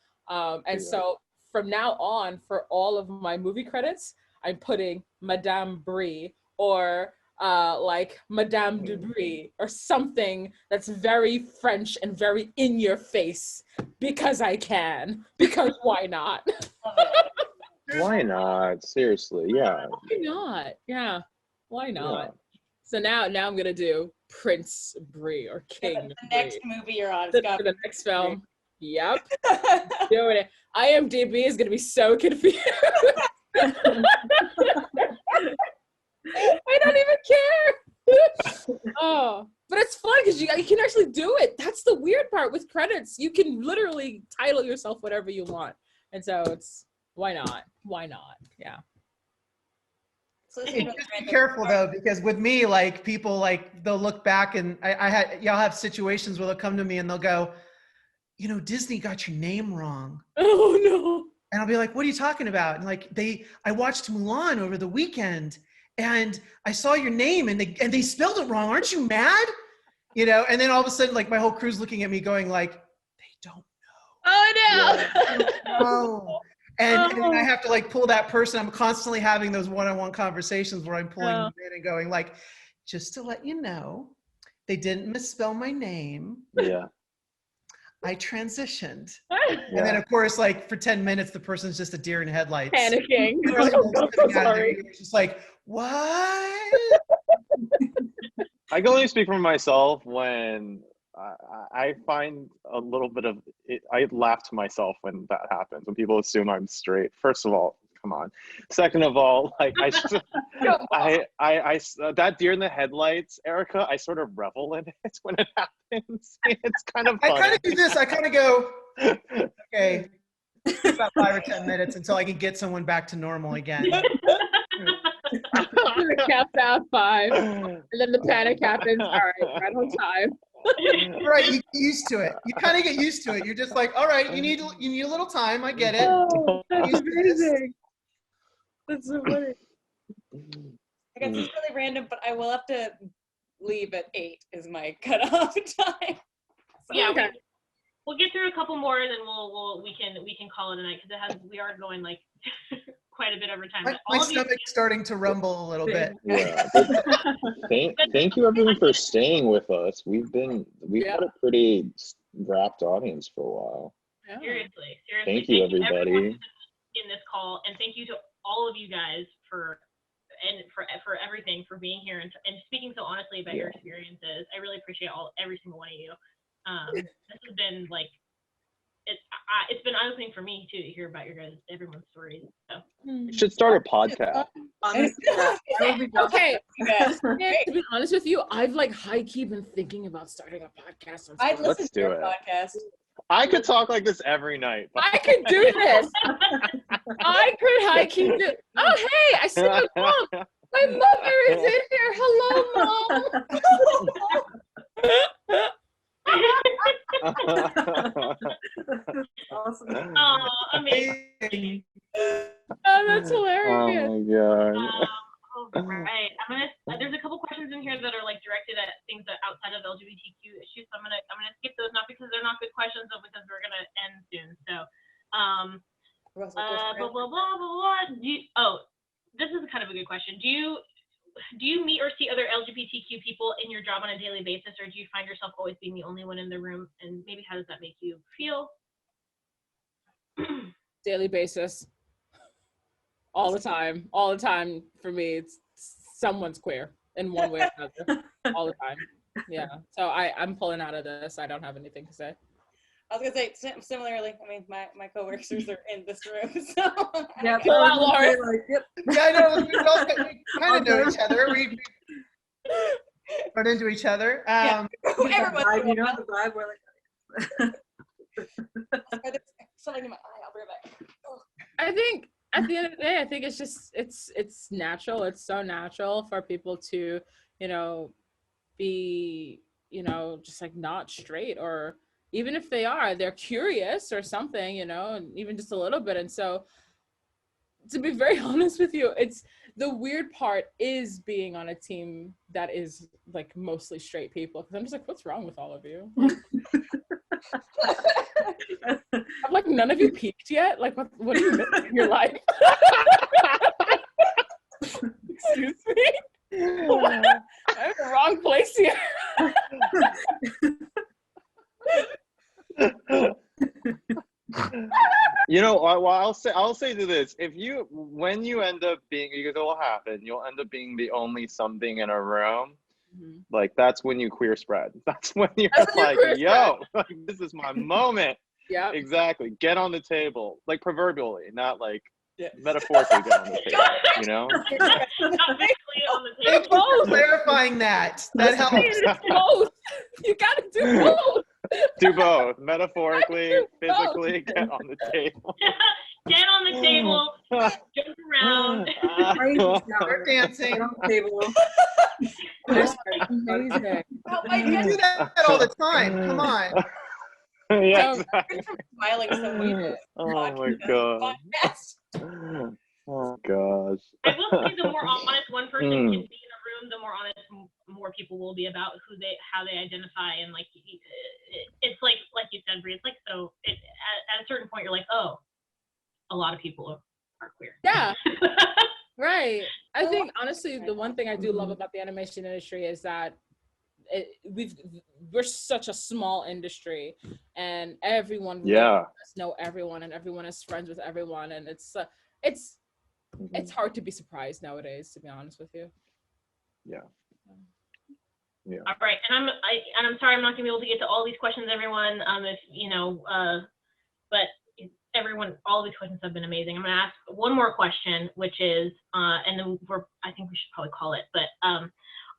C: So from now on, for all of my movie credits, I'm putting Madame Brie or like Madame de Brie or something that's very French and very in your face because I can. Because why not?
D: Why not? Seriously, yeah.
C: Why not? Yeah. Why not?
D: Yeah.
C: So now I'm gonna do Prince Brie or King.
E: The next movie you're on.
C: For the next film. Yep. Doing it. IMDb is gonna be so confused. I don't even care. Oh, but it's fun because you can actually do it. That's the weird part with credits. You can literally title yourself whatever you want, and so it's why not? Why not? Yeah.
G: Just be careful though, because with me, like people like they'll look back and y'all have situations where they'll come to me and they'll go, Disney got your name wrong.
C: Oh no.
G: And I'll be like, what are you talking about? And like I watched Mulan over the weekend and I saw your name and they spelled it wrong. Aren't you mad? And then all of a sudden, like my whole crew's looking at me going like, they don't know.
C: Oh no.
G: No. And then I have to like pull that person. I'm constantly having those one-on-one conversations where I'm pulling them in and going like, just to let you know, they didn't misspell my name.
D: Yeah.
G: I transitioned.
D: Yeah.
G: And then of course, like for 10 minutes, the person's just a deer in headlights.
C: Panicking. You're like, oh, God, I'm sorry.
G: It's just like, what?
D: I can only speak for myself when I find a little bit of it. I laugh to myself when that happens, when people assume I'm straight. First of all, come on. Second of all, like that deer in the headlights, Erika, I sort of revel in it when it happens. It's kind of funny.
G: I kind of do this. I kind of go, okay, about 5 or 10 minutes until I can get someone back to normal again.
C: The caps out 5, and then the panic happens. All right, right on time.
G: Right, you get used to it. You kind of get used to it. You're just like, all right, you need a little time. I get it.
C: Oh, that's amazing. That's so funny.
E: I guess it's really random, but I will have to leave at 8 is my cutoff time.
B: Yeah,
C: Okay.
B: we'll get through a couple more, and then we can call it a night because we are going like quite a bit over time.
G: My stomach's starting to rumble a little bit.
D: Yeah. Thank you everyone for staying with us. We've had a pretty wrapped audience for a while.
C: Yeah.
B: Seriously.
D: Thank you, everybody.
B: In this call, and thank you to all of you guys for everything, for being here and speaking so honestly about your experiences. I really appreciate every single one of you. This has been like it's been eye-opening for me too to hear about everyone's stories. So
D: You should start a podcast.
F: Honestly, that would be
C: Okay.
E: Yes.
C: To be honest with you, I've like high-key been thinking about starting a podcast.
E: I'd listen
D: Let's
E: to
D: do
E: your
D: it.
E: podcast.
D: I could talk like this every night.
C: I could do this. I could high-key do. Oh, hey, I see my mom. My mother is in here. Hello, Mom.
F: Awesome.
B: oh, amazing.
C: Oh, that's hilarious.
D: Oh my god.
B: All right. There's a couple questions in here that are like directed at things that outside of LGBTQ issues. So I'm gonna skip those, not because they're not good questions, but because we're gonna end soon. So blah blah blah blah blah. This is kind of a good question. Do you meet or see other LGBTQ people in your job on a daily basis, or do you find yourself always being the only one in the room? And maybe how does that make you feel?
C: Daily basis. All the time. All the time for me, it's someone's queer in one way or another. All the time. Yeah. So I'm pulling out of this. I don't have anything to say.
E: I was gonna say similarly. I mean, my coworkers are in this room, so
F: Yeah,
C: Pull out, Laura.
G: Yeah, I know. We kind of know each other. We run into each other.
E: everyone's
F: you know the vibe. We're like,
E: something in my eye. I'll bring it back. Oh.
C: I think at the end of the day, I think it's just it's natural. It's so natural for people to, be, just like not straight, or even if they are, they're curious or something, and even just a little bit. And so, to be very honest with you, it's the weird part is being on a team that is like mostly straight people, because I'm just like, what's wrong with all of you? I'm like, none of you peaked yet? Like, what do you miss in your life? Excuse me? I'm in the wrong place here.
D: I'll say to this: when you end up being, because it will happen, you'll end up being the only something in a room. Mm-hmm. Like that's when you queer spread. That's when you're like, yo, like, this is my moment.
C: Yeah,
D: exactly. Get on the table, like proverbially, not like metaphorically get on the table.
B: Not basically on the
G: Thank
B: table.
G: you for clarifying that. That helps.
C: It's both. You gotta do both.
D: Do both, metaphorically, physically. Get on the table.
B: Get on the table. Jump around.
G: Start dancing
F: on the table.
C: Amazing.
G: You do that all the time. Come on.
D: Yeah,
E: exactly. Smiling so much.
D: Oh my god. Oh gosh.
B: I will say the more honest one person can be in a room, the more honest more people will be about how they identify, and like it's like you said, Brie, it's like, so at a certain point you're like, oh, a lot of people are queer.
C: Yeah. Right. I think honestly, the one thing I do love about the animation industry is that we're such a small industry, and everyone really does know everyone, and everyone is friends with everyone, and it's hard to be surprised nowadays, to be honest with you.
D: Yeah.
B: All right, and I'm sorry I'm not gonna be able to get to all these questions, everyone. If you know, but everyone, all these questions have been amazing. I'm gonna ask one more question, which is, and then I think we should probably call it. But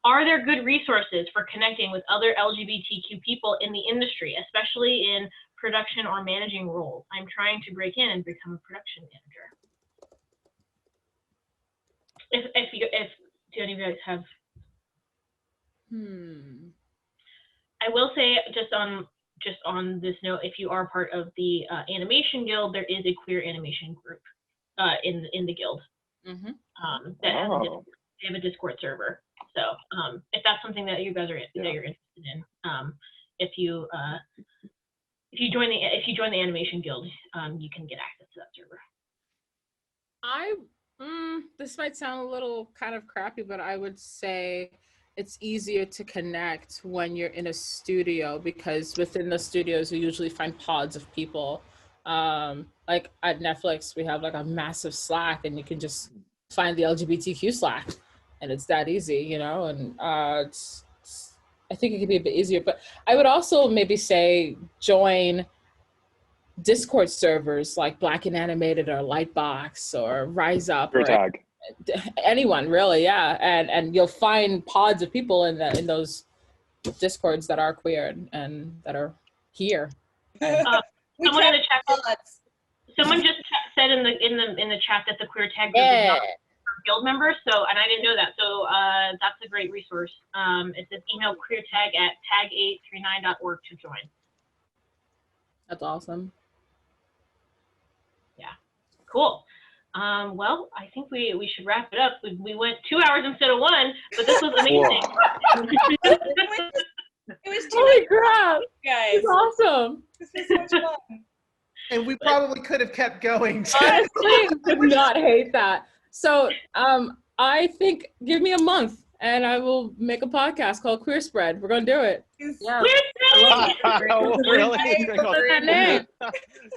B: are there good resources for connecting with other LGBTQ people in the industry, especially in production or managing roles? I'm trying to break in and become a production manager. If do any of you guys have? I will say just on this note, if you are part of the animation guild, there is a queer animation group in the guild that they have a Discord server. So if that's something that you guys are that you're interested in, if you join the animation guild, you can get access to that server.
C: This might sound a little kind of crappy, but I would say it's easier to connect when you're in a studio, because within the studios you usually find pods of people. Like at Netflix, we have like a massive Slack, and you can just find the LGBTQ Slack, and it's that easy, you know. And I think it could be a bit easier, but I would also maybe say join Discord servers like Black and Animated or Lightbox or Rise Up or anyone really, yeah. And you'll find pods of people in those Discords that are queer and that are here.
B: Someone in the chat. Someone just said in the chat that the queer tag group is not for guild members. So, and I didn't know that. So that's a great resource. It says email queertag at tag839.org to join.
C: That's awesome.
B: Yeah, cool. Well, I think we should wrap it up. We went 2 hours instead of 1, but this was amazing.
E: It was
C: holy crap,
E: guys!
C: It's awesome.
E: This was so much fun.
G: And we probably could have kept going.
C: Honestly, did not hate that. So I think give me a month and I will make a podcast called Queer Spread. We're gonna do it.
E: Yeah.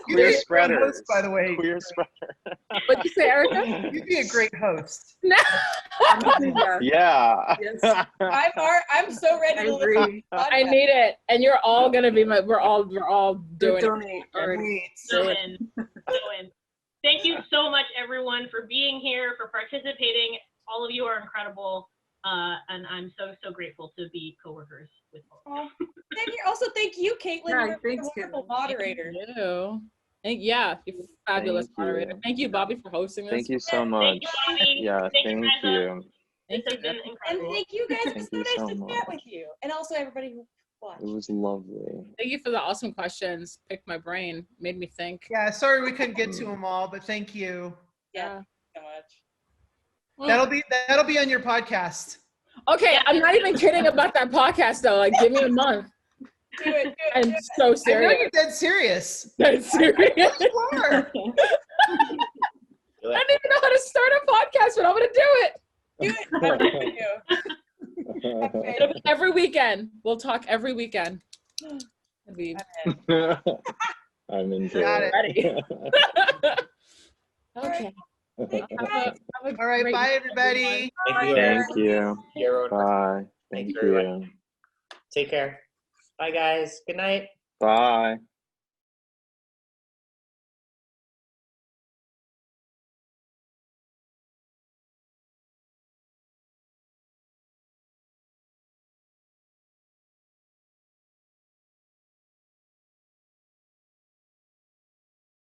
D: Queer spreaders.
G: Host, by the way.
D: Queer spreader.
C: What'd you say, Erika?
G: You'd be a great host.
C: No.
D: Yeah.
E: Yes. I'm so ready to listen.
C: I need it, and you're all gonna be my. We're all doing it.
B: Thank you so much, everyone, for being here, for participating. All of you are incredible. And I'm so grateful to be coworkers with all of you.
E: Thank you, Caitlin.
F: Yeah,
E: you're a wonderful moderator.
C: Thank you. You're fabulous moderator. Thank you, Bobby, for hosting this.
D: Thank you so much.
B: Thank you,
D: Yeah, thank you.
B: This has been incredible.
E: And thank you guys. It was so
D: Thank you
E: nice
D: so
E: to
D: much.
E: chat with you. And also everybody who watched.
D: It was lovely.
C: Thank you for the awesome questions. Picked my brain, made me think.
G: Yeah, sorry we couldn't get to them all, but thank you.
E: Yeah, so much.
G: That'll be on your podcast.
C: Okay, I'm not even kidding about that podcast though. Like, give me a month.
E: Do it.
C: I'm so serious.
G: I know you're dead serious.
C: Dead serious.
G: Sure.
C: I don't even know how to start a podcast, but I'm gonna do it. It'll be every weekend. We'll talk every weekend.
D: I'm into
G: Got
D: it.
C: Ready. Okay.
G: All right, bye everybody.
D: Thank you. Bye. Thank you.
A: Take care. Bye, guys. Good night.
D: Bye.